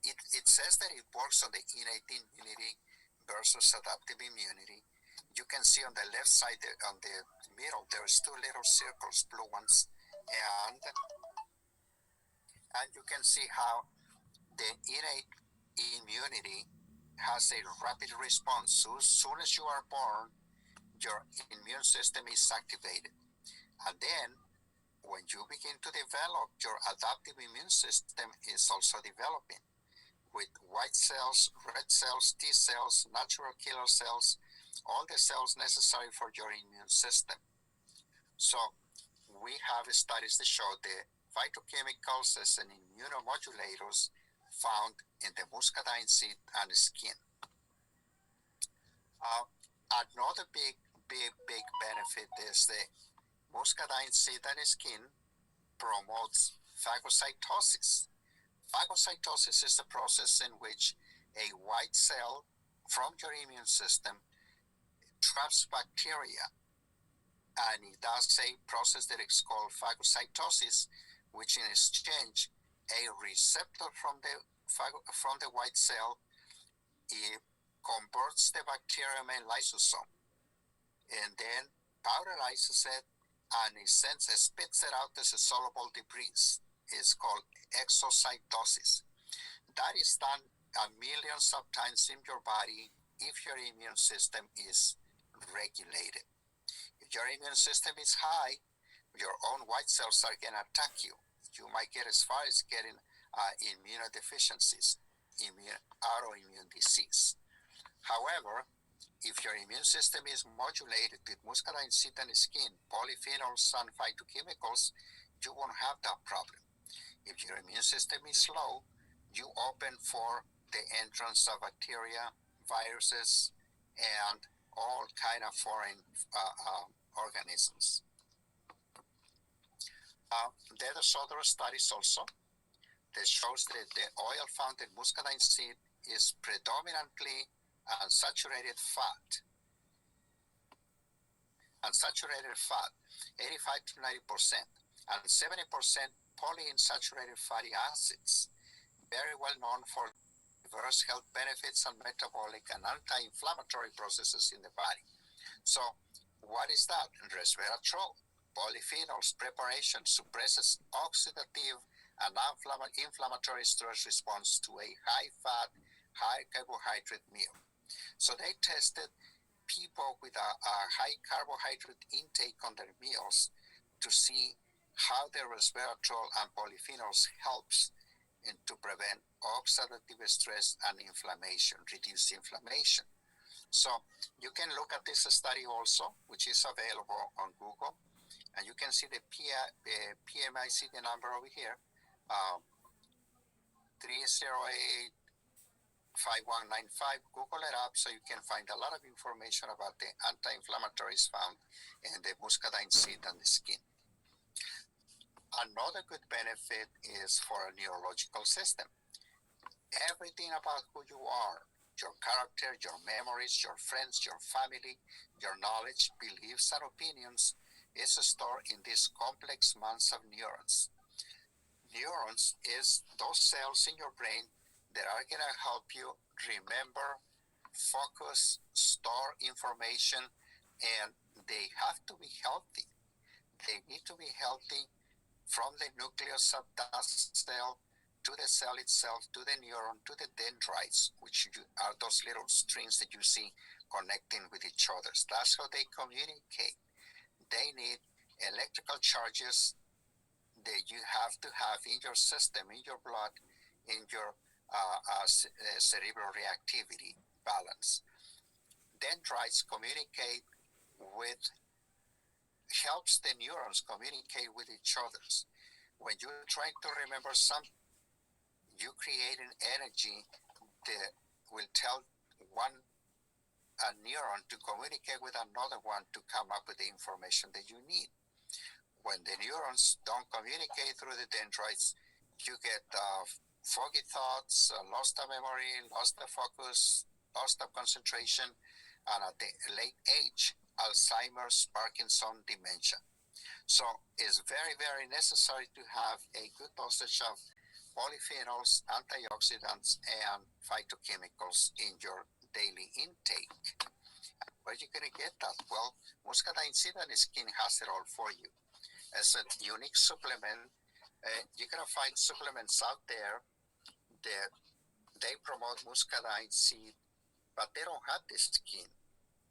It says that it works on the innate immunity versus adaptive immunity. You can see on the left side, on the middle, there's two little circles, blue ones, and you can see how the innate immunity has a rapid response. So as soon as you are born, your immune system is activated. And then when you begin to develop, your adaptive immune system is also developing with white cells, red cells, T cells, natural killer cells, all the cells necessary for your immune system. So we have studies that show the phytochemicals as an immunomodulators found in the muscadine seed and skin. Another big benefit is the muscadine seed and skin promotes phagocytosis. Phagocytosis is the process in which a white cell from your immune system traps bacteria, and it does a process that is called phagocytosis, which in exchange a receptor from the white cell, it converts the bacterium in lysosome, and then powderizes it, and it spits it out as a soluble debris. It's called exocytosis. That is done millions of times in your body if your immune system is regulated. If your immune system is high, your own white cells are going to attack you. You might get as far as getting immunodeficiencies, autoimmune disease. However, if your immune system is modulated with muscadine seed and skin, polyphenols, and phytochemicals, you won't have that problem. If your immune system is low, you open for the entrance of bacteria, viruses, and all kind of foreign organisms. There's other studies also that shows that the oil found in muscadine seed is predominantly unsaturated fat. Unsaturated fat, 85 to 90%, and 70% polyunsaturated fatty acids, very well known for diverse health benefits and metabolic and anti-inflammatory processes in the body. So, what is that? Resveratrol, polyphenols preparation suppresses oxidative and inflammatory stress response to a high-fat, high-carbohydrate meal. So they tested people with a high carbohydrate intake on their meals to see how the resveratrol and polyphenols helps to prevent oxidative stress and inflammation, reduce inflammation. So you can look at this study also, which is available on Google, and you can see the PMICD number over here, 308-5195. Google it up so you can find a lot of information about the anti-inflammatories found in the muscadine seed and the skin. Another good benefit is for a neurological system. Everything about who you are, your character, your memories, your friends, your family, your knowledge, beliefs, and opinions is stored in these complex mass of neurons. Neurons is those cells in your brain that are going to help you remember, focus, store information, and they have to be healthy. They need to be healthy from the nucleus of that cell to the cell itself, to the neuron, to the dendrites, which are those little strings that you see connecting with each other. That's how they communicate. They need electrical charges that you have to have in your system, in your blood, in your cerebral reactivity balance. Dendrites communicate with, helps the neurons communicate with each other. When you're trying to remember something, you create an energy that will tell a neuron to communicate with another one to come up with the information that you need. When the neurons don't communicate through the dendrites, you get foggy thoughts, loss of memory, loss of focus, loss of concentration, and at the late age, Alzheimer's, Parkinson, dementia. So it's very, very necessary to have a good dosage of polyphenols, antioxidants, and phytochemicals in your daily intake. Where are you going to get that? Well, muscadine seed and skin has it all for you. As a unique supplement, you're going to find supplements out there that they promote muscadine seed, but they don't have the skin.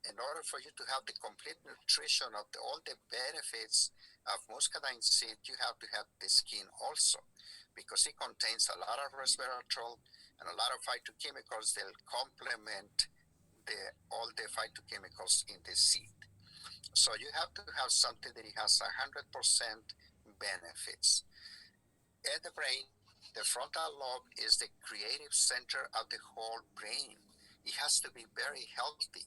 In order for you to have the complete nutrition of all the benefits of muscadine seed, you have to have the skin also, because it contains a lot of resveratrol and a lot of phytochemicals that complement all the phytochemicals in the seed. So you have to have something that it has 100% benefits. In the brain, the frontal lobe is the creative center of the whole brain. It has to be very healthy.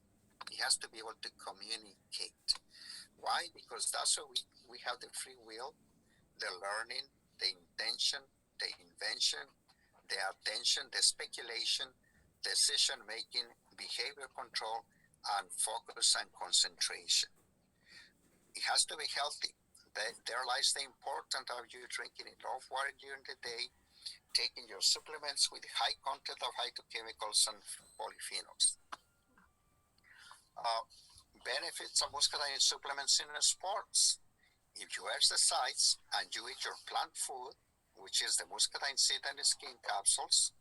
It has to be able to communicate. Why? Because that's where we have the free will, the learning, the intention, the invention, the attention, the speculation, decision making, behavior control, and focus and concentration. It has to be healthy. There lies the importance of you drinking enough water during the day, taking your supplements with high content of phytochemicals and polyphenols. Benefits of muscadine supplements in sports. If you exercise and you eat your plant food, which is the muscadine seed and skin capsules,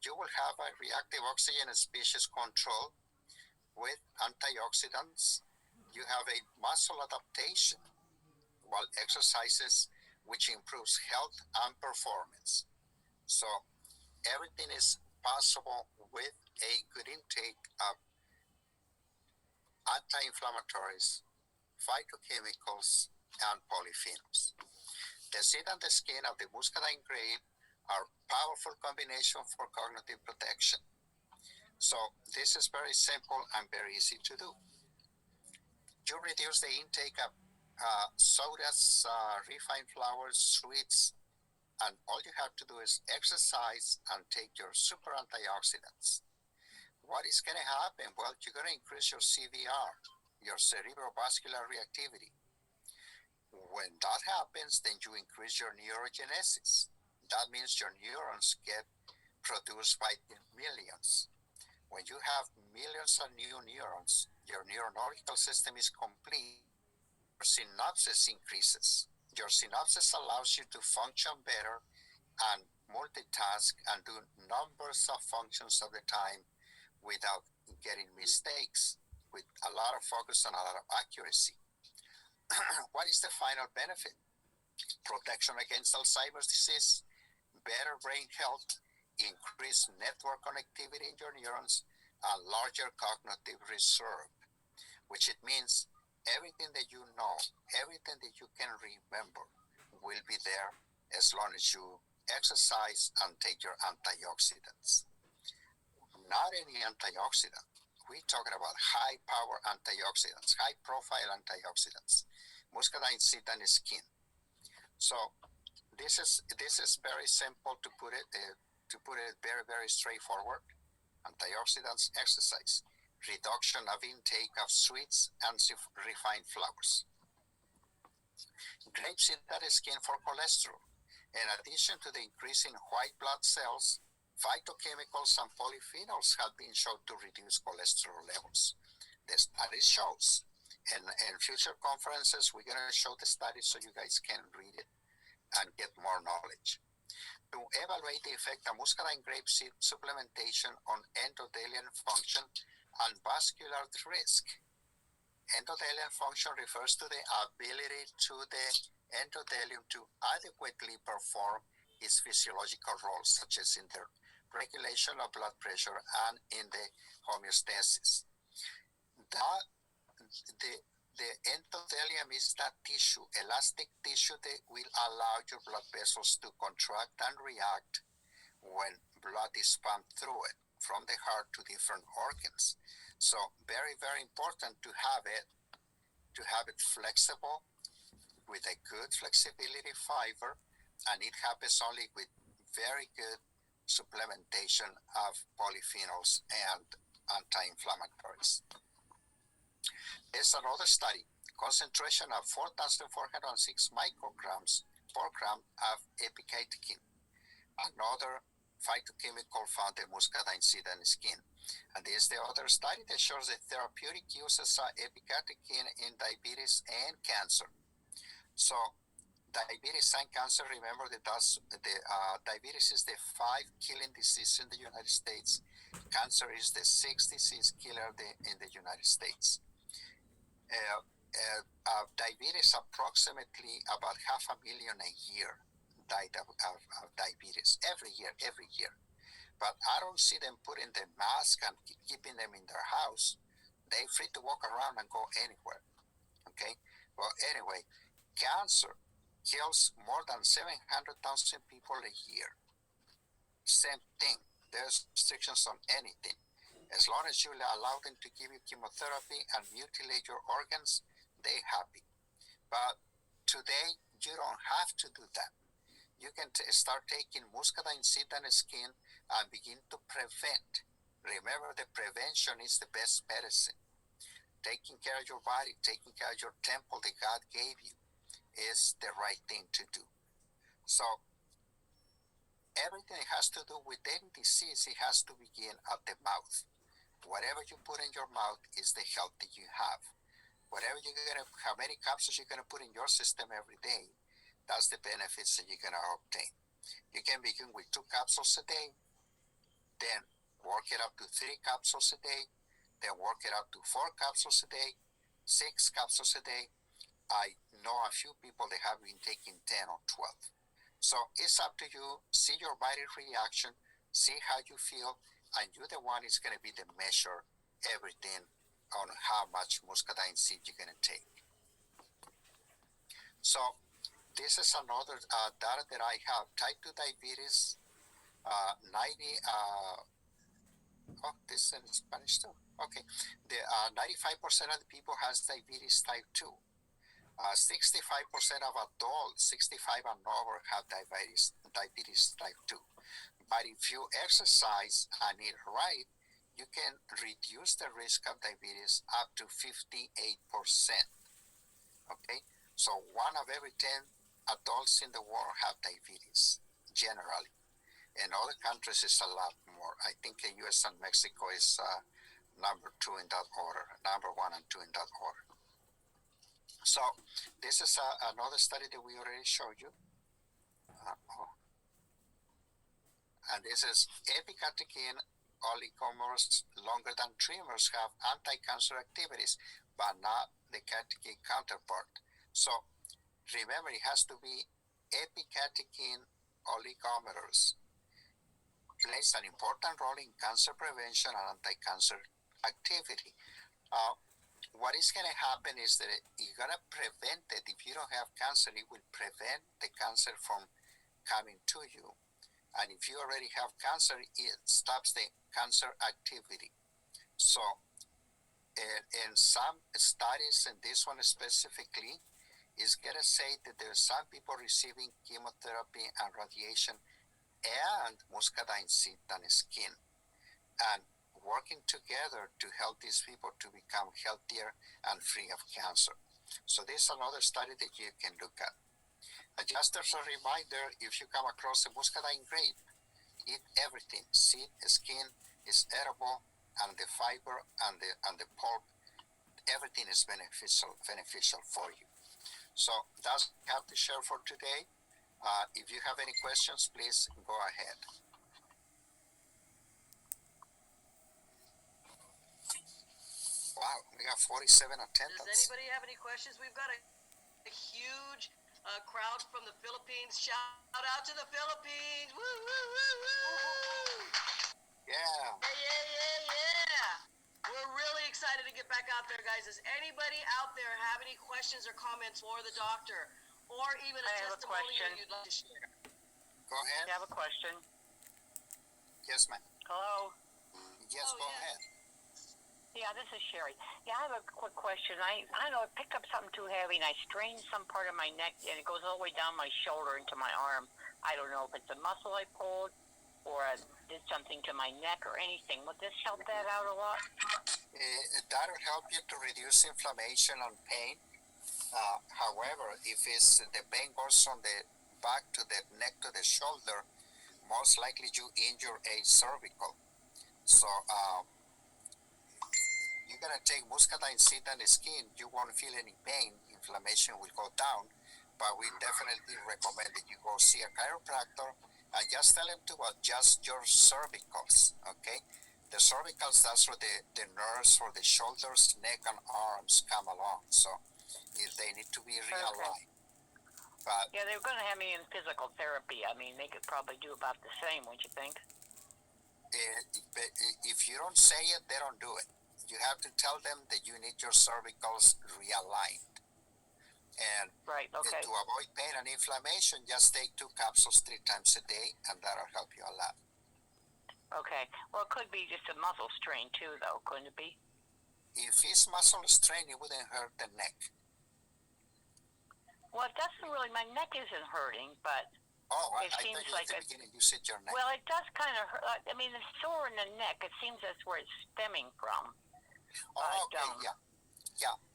You will have a reactive oxygen species control with antioxidants. You have a muscle adaptation while exercises, which improves health and performance. So everything is possible with a good intake of anti-inflammatories, phytochemicals, and polyphenols. The seed and the skin of the muscadine grape are powerful combination for cognitive protection. So this is very simple and very easy to do. You reduce the intake of sodas, refined flours, sweets, and all you have to do is exercise and take your super antioxidants. What is going to happen? Well, you're going to increase your CVR, your cerebrovascular reactivity. When that happens, then you increase your neurogenesis. That means your neurons get produced by the millions. When you have millions of new neurons, your neuroneurological system is complete. Your synapses increases. Your synapses allows you to function better and multitask and do numbers of functions at the time without getting mistakes, with a lot of focus and a lot of accuracy. What is the final benefit? Protection against Alzheimer's disease, better brain health, increased network connectivity in your neurons, and larger cognitive reserve, which it means everything that you know, everything that you can remember will be there as long as you exercise and take your antioxidants. Not any antioxidant. We're talking about high power antioxidants, high profile antioxidants, muscadine seed and skin. So this is very simple to put it very, very straightforward. Antioxidants, exercise, reduction of intake of sweets and refined flours. Grapeseed and skin for cholesterol. In addition to the increase in white blood cells, phytochemicals and polyphenols have been shown to reduce cholesterol levels. The study shows. In future conferences, we're going to show the study so you guys can read it and get more knowledge. To evaluate the effect of muscadine grapeseed supplementation on endothelial function and vascular risk. Endothelial function refers to the ability to the endothelium to adequately perform its physiological roles, such as in the regulation of blood pressure and in the homeostasis. The endothelium is that tissue, elastic tissue that will allow your blood vessels to contract and react when blood is pumped through it from the heart to different organs. So very, very important to have it flexible with a good flexibility fiber, and it happens only with very good supplementation of polyphenols and anti-inflammatories. There's another study, concentration of 4,406 micrograms per gram of epicatechin, another phytochemical found in muscadine seed and skin. And there's the other study that shows the therapeutic uses of epicatechin in diabetes and cancer. So diabetes and cancer, remember that diabetes is the 5 killing disease in the United States. Cancer is the 6th disease killer in the United States. Diabetes, approximately about 500,000 a year died of diabetes every year. But I don't see them putting the mask and keeping them in their house. They're free to walk around and go anywhere. Okay? Well, anyway, cancer kills more than 700,000 people a year. Same thing. There's restrictions on anything. As long as you allow them to give you chemotherapy and mutilate your organs, they're happy. But today, you don't have to do that. You can start taking muscadine seed and skin and begin to prevent. Remember, the prevention is the best medicine. Taking care of your body, taking care of your temple that God gave you is the right thing to do. So everything has to do with any disease, it has to begin at the mouth. Whatever you put in your mouth is the health that you have. Whatever you're gonna, how many capsules you're gonna put in your system every day, that's the benefits that you're gonna obtain. You can begin with 2 capsules a day, then work it up to 3 capsules a day, then work it up to 4 capsules a day, 6 capsules a day. I know a few people that have been taking 10 or 12. So it's up to you. See your body reaction, see how you feel, and you're the one is going to be the measure everything on how much muscadine seed you're going to take. So this is another data that I have. Type 2 diabetes, 90, oh, this is in Spanish too. Okay. The 95% of the people has diabetes type 2. 65% of adults, 65 and over, have diabetes type 2. But if you exercise and eat right, you can reduce the risk of diabetes up to 58%. Okay? So 1 of every 10 adults in the world have diabetes, generally. In other countries, it's a lot more. I think the US and Mexico is number 2 in that order, number 1 and 2 in that order. So this is another study that we already showed you. And this is epicatechin oligomers longer than trimers have anti-cancer activities, but not the catechin counterpart. So remember, it has to be epicatechin oligomers. Plays an important role in cancer prevention and anti-cancer activity. What is going to happen is that you're going to prevent it. If you don't have cancer, it will prevent the cancer from coming to you. And if you already have cancer, it stops the cancer activity. So in some studies, and this one specifically, is going to say that there's some people receiving chemotherapy and radiation and muscadine seed and skin, and working together to help these people to become healthier and free of cancer. So this is another study that you can look at. And just as a reminder, if you come across a muscadine grape, eat everything. Seed, skin is edible, and the fiber and the pulp, everything is beneficial for you. So that's what I have to share for today. If you have any questions, please go ahead. Wow, we got 47 attendants. Does anybody have any questions? We've got a huge crowd from the Philippines. Shout out to the Philippines! Woo, woo, woo, woo! Yeah. We're really excited to get back out there, guys. Does anybody out there have any questions or comments for the doctor, or even a I have a testimonial question. you'd like to share? Go ahead. I have a question. Yes, ma'am. Hello? Yes, Oh, go yes. ahead. Yeah, this is Sherry. Yeah, I have a quick question. I don't know, I picked up something too heavy and I strained some part of my neck and it goes all the way down my shoulder into my arm. I don't know if it's a muscle I pulled or I did something to my neck or anything. Would this help that out a lot? That'll help you to reduce inflammation and pain. However, if the pain goes from the back to the neck to the shoulder, most likely you injure a cervical. So you're going to take muscadine seed and skin, you won't feel any pain, inflammation will go down, but we definitely recommend that you go see a chiropractor and just tell him to adjust your cervicals, okay? The cervicals, that's where the nerves for the shoulders, neck, and arms come along, so they need to be realigned. But Yeah, they were going to have me in physical therapy. I mean, they could probably do about the same, wouldn't you think? if you don't say it, they don't do it. You have to tell them that you need your cervicals realigned. And Right, okay. to avoid pain and inflammation, just take 2 capsules 3 times a day, and that'll help you a lot. Okay. Well, it could be just a muscle strain too, though, couldn't it be? If it's muscle strain, it wouldn't hurt the neck. Well, it doesn't really, my neck isn't hurting, but, I It seems thought like at the beginning you said your neck. well, it does kind of hurt. I mean, it's sore in the neck. It seems that's where it's stemming from. Okay, down. yeah.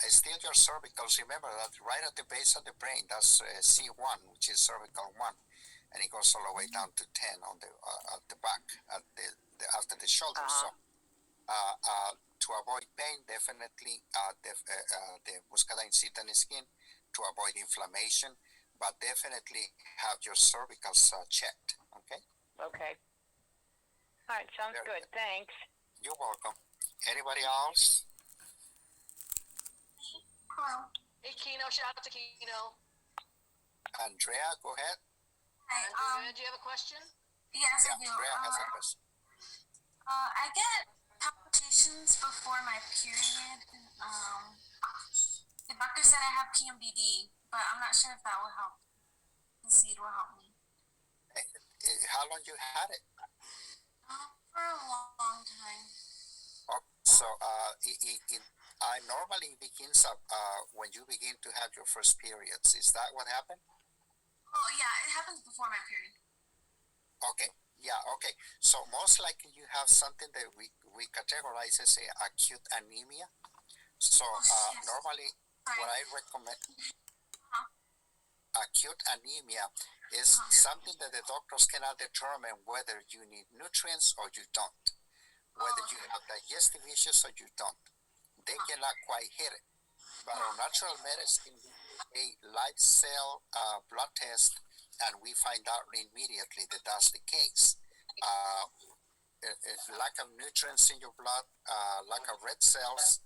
Still your cervicals. Remember that right at the base of the brain, that's C1, which is cervical 1, and it goes all the way down to 10 on the at the back, at the after the shoulder. So, to avoid pain, definitely the muscadine seed and skin to avoid inflammation, but definitely have your cervicals checked. Okay. Okay. All right, sounds Very good. Thanks. You're welcome. Anybody else? Hello. Hey, Kino, shout out to Kino. Andrea, go ahead. Hi. Andrea, do you have a question? Yes, Yeah, I do. Andrea has a question. I get palpitations before my period. The doctor said I have PMDD, but I'm not sure if that will help. The seed will help me. How long you had it? For a long time. Oh, so it normally begins up when you begin to have your first periods. Is that what happened? Oh yeah, it happens before my period. Okay. Yeah. Okay. So most likely you have something that we categorize as a acute anemia. So yes. normally Sorry. what I recommend Huh? acute anemia is something that the doctors cannot determine whether you need nutrients or you don't, whether you have digestive issues or you don't. They cannot quite hit it. But on natural medicine, we do a live cell blood test, and we find out immediately that that's the case. Lack of nutrients in your blood, lack of red cells,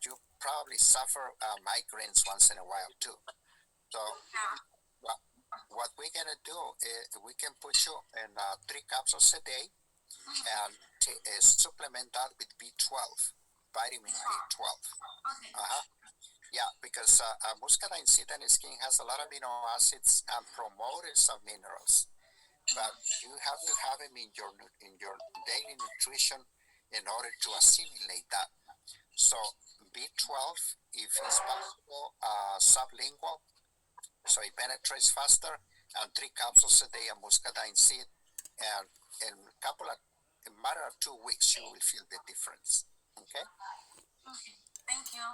you probably suffer migraines once in a while too. So what we're gonna do is we can put you in 3 capsules a day and supplement that with B12, vitamin B12. Okay. Yeah, because muscadine seed and skin has a lot of amino acids and promoters of minerals, but you have to have them in your daily nutrition in order to assimilate that. So B12, if it's possible, sublingual, so it penetrates faster, and 3 capsules a day of muscadine seed, and in a matter of 2 weeks, you will feel the difference. Okay? Okay. Thank you.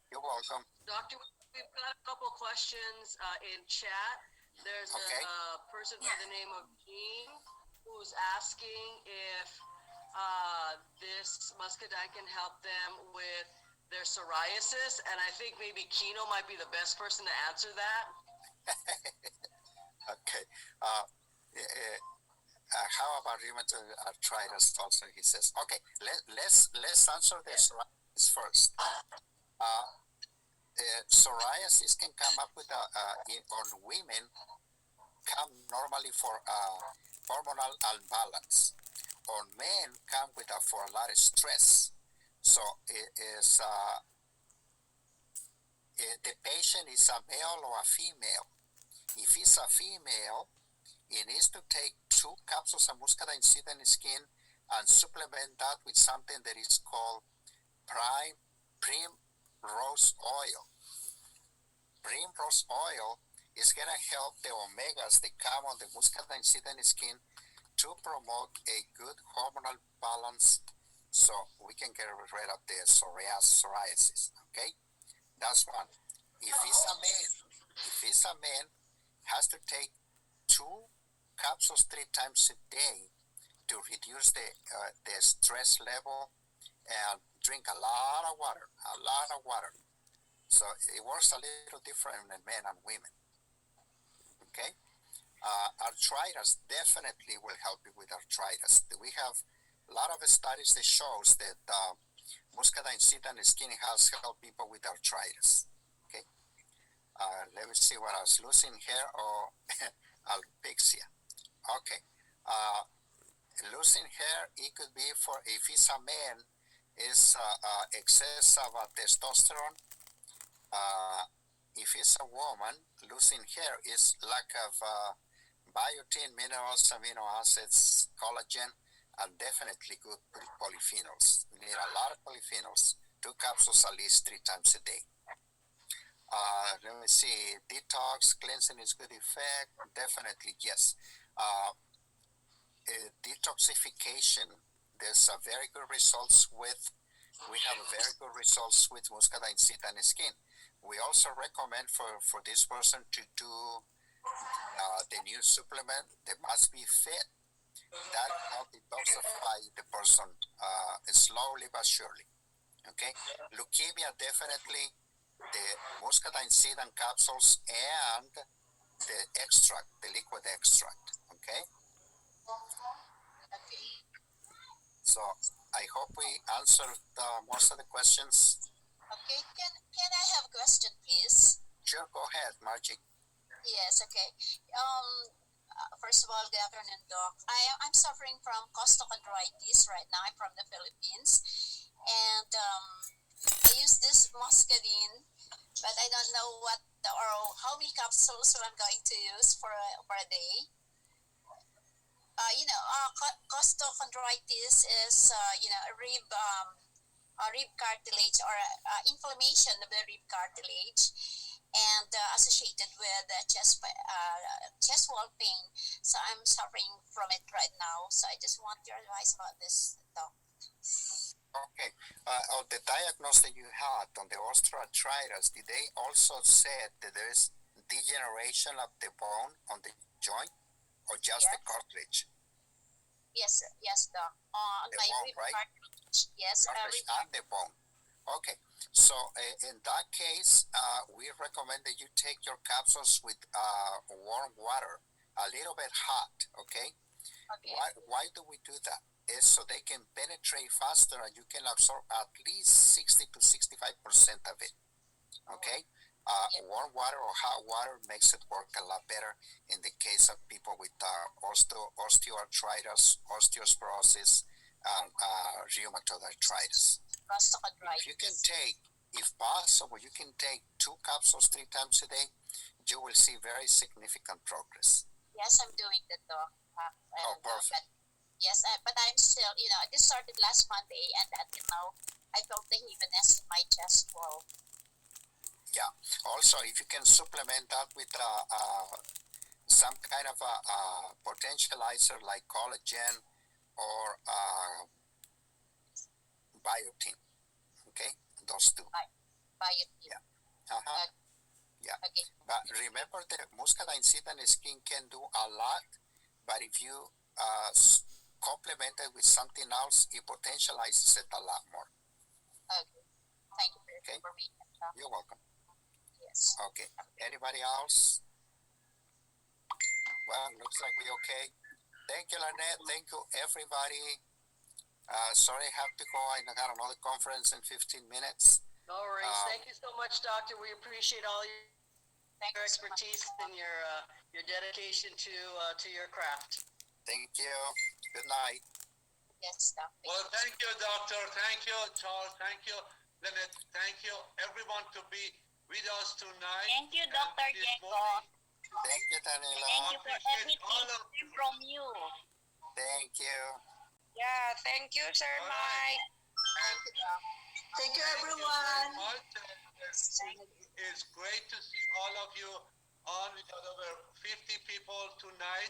You're welcome. Doctor, we've got a couple questions in chat. There's Okay. a person by the name of Jean who's asking if this muscadine can help them with their psoriasis, and I think maybe Kino might be the best person to answer that. Okay. How about rheumatoid arthritis? Also, he says. Okay. Let's answer the psoriasis first. Psoriasis can come up with on women come normally for hormonal imbalance. On men come with for a lot of stress. So it is the patient is a male or a female. If it's a female, it needs to take 2 capsules of muscadine seed and skin and supplement that with something that is called primrose oil. Primrose oil is going to help the omegas that come on the muscadine seed and skin to promote a good hormonal balance so we can get rid of the psoriasis. Okay? That's one. If it's a man, has to take 2 capsules 3 times a day to reduce the stress level and drink a lot of water. So it works a little different in men and women. Okay? Arthritis definitely will help you with arthritis. We have a lot of studies that shows that muscadine seed and skin has helped people with arthritis. Okay? Let me see what else. Losing hair or alopecia. Okay. Losing hair, it could be for, if it's a man, is excess of testosterone. If it's a woman, losing hair is lack of biotin, minerals, amino acids, collagen, and definitely good polyphenols. We need a lot of polyphenols, 2 capsules at least 3 times a day. Let me see, detox, cleansing is good effect, definitely yes. Detoxification, there's a very good results with, we have very good results with muscadine seed and skin. We also recommend for this person to do the new supplement, they must be fit. That help detoxify the person slowly but surely. Okay, leukemia definitely the muscadine seed and capsules and the extract, the liquid extract. Okay. So I hope we answered most of the questions. Okay, can I have a question, please? Sure, go ahead, Margie. Yes, okay. First of all, good afternoon, Doc. I'm suffering from costochondritis right now. I'm from the Philippines, and I use this muscadine, but I don't know what or how many capsules I'm going to use for a day. Costochondritis is a rib cartilage or inflammation of the rib cartilage, and associated with chest wall pain. So I'm suffering from it right now. So I just want your advice about this, Doc. Okay. On the diagnosis that you had on the osteoarthritis, did they also say that there is degeneration of the bone on the joint, or just the cartilage? Yes, Doc. On The my bone, rib right? cartilage. Yes, Cartilage and the bone. Okay. So in that case, we recommend that you take your capsules with warm water, a little bit hot. Okay. Okay. Why do we do that? Is so they can penetrate faster and you can absorb at least 60 to 65% of it. Okay. Warm water or hot water makes it work a lot better in the case of people with osteoarthritis, osteosporosis, and rheumatoid arthritis. If you can take, if possible, you can take 2 capsules 3 times a day, you will see very significant progress. Yes, I'm doing that, Doc. Perfect. Yes, but I'm still, this started last Monday, and until now, I felt the heaviness in my chest wall. Yeah. Also, if you can supplement that with some kind of a potentializer like collagen or biotin. Okay, those 2. Biotin. Yeah. Uh-huh. Yeah. Okay. But remember that muscadine seed and skin can do a lot, but if you complement it with something else, it potentializes it a lot more. Okay. Thank you for your Okay. information, Doc. You're welcome. Yes. Okay. Anybody else? Well, looks like we okay. Thank you, Lynette. Thank you, everybody. Sorry, I have to go. I got another conference in 15 minutes. No worries. Thank you so much, Doctor. We appreciate all your expertise and your dedication to your craft. Thank you. Good night. Yes, Doc. Well, thank you, Doctor. Thank you, Charles. Thank you, Lynette. Thank you, everyone, to be with us tonight. Thank you, and Dr. this Diego. morning. Thank you, Daniela. Thank you for Appreciate everything all of you. from you. Thank you. Yeah, thank you, Sir All right. Mike. And Thank you, thank you very everyone. much. It's great to see all of you on. We got over 50 people tonight.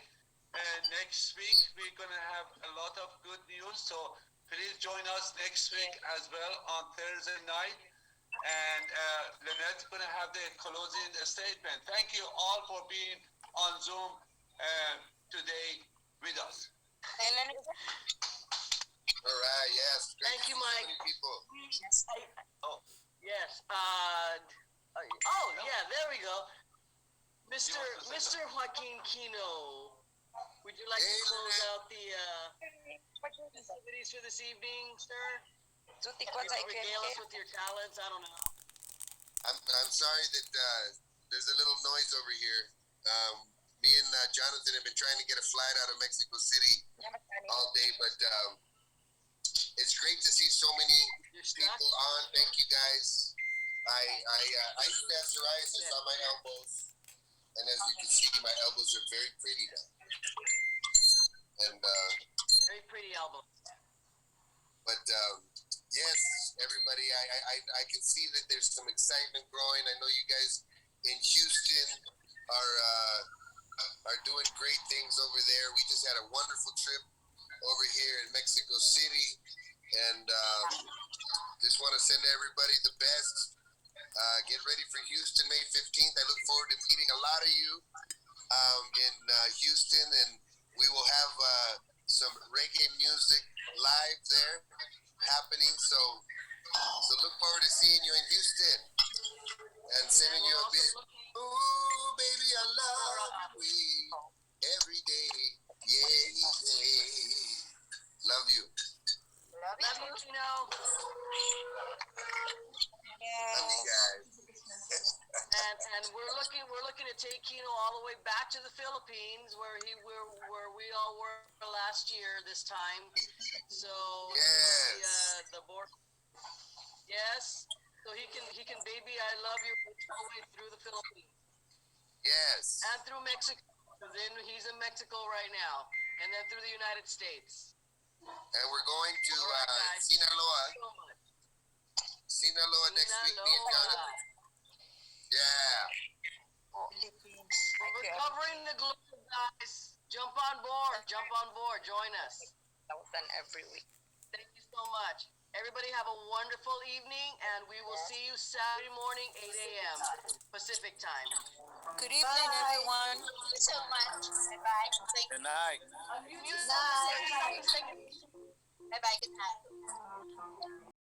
And next week, we're going to have a lot of good news. So please join us next week as well on Thursday night. And Lynette's going to have the closing statement. Thank you all for being on Zoom today with us. Ellen, All right. Yes. Thank you, Mike. People. Yes. Yes. Yeah. There we go. Mr. Joaquin Kino, would you like to close out the activities for this evening, sir? Regale us with your talents. I don't know. I'm sorry that there's a little noise over here. Me and Jonathan have been trying to get a flight out of Mexico City all day, but it's great to see so many people on. Thank you guys. I used to have psoriasis on my elbows, and as you can see, my elbows are very pretty now. And Very pretty album. but yes, everybody, I can see that there's some excitement growing. I know you guys in Houston are doing great things over there. We just had a wonderful trip over here in Mexico City, and just want to send everybody the best. Get ready for Houston, May 15th. I look forward to meeting a lot of you in Houston, and we will have some reggae music live there happening. So look forward to seeing you in Houston and sending you a bit. Ooh, baby, I love you every day. Yeah, yeah. Love you. and we're looking to take Kino all the way back to the Philippines, where we all were last year this time. So Yes. the board. Yes. So he can baby I love you all the way through the Philippines Yes. and through Mexico. Then he's in Mexico right now, and then through the United States. And we're going to All right, guys. Sinaloa. Thank you so much. Sinaloa next week, me and Jonathan. Sinaloa. Yeah. We're covering the globe, guys. Jump on board. Join us. That was done every week. Thank you so much. Everybody have a wonderful evening, and we will see you Saturday morning, 8 a.m. Pacific time. Good evening, everyone. Thank you so much. Bye-bye. Thank Good night. you. Bye. Bye-bye. Good night.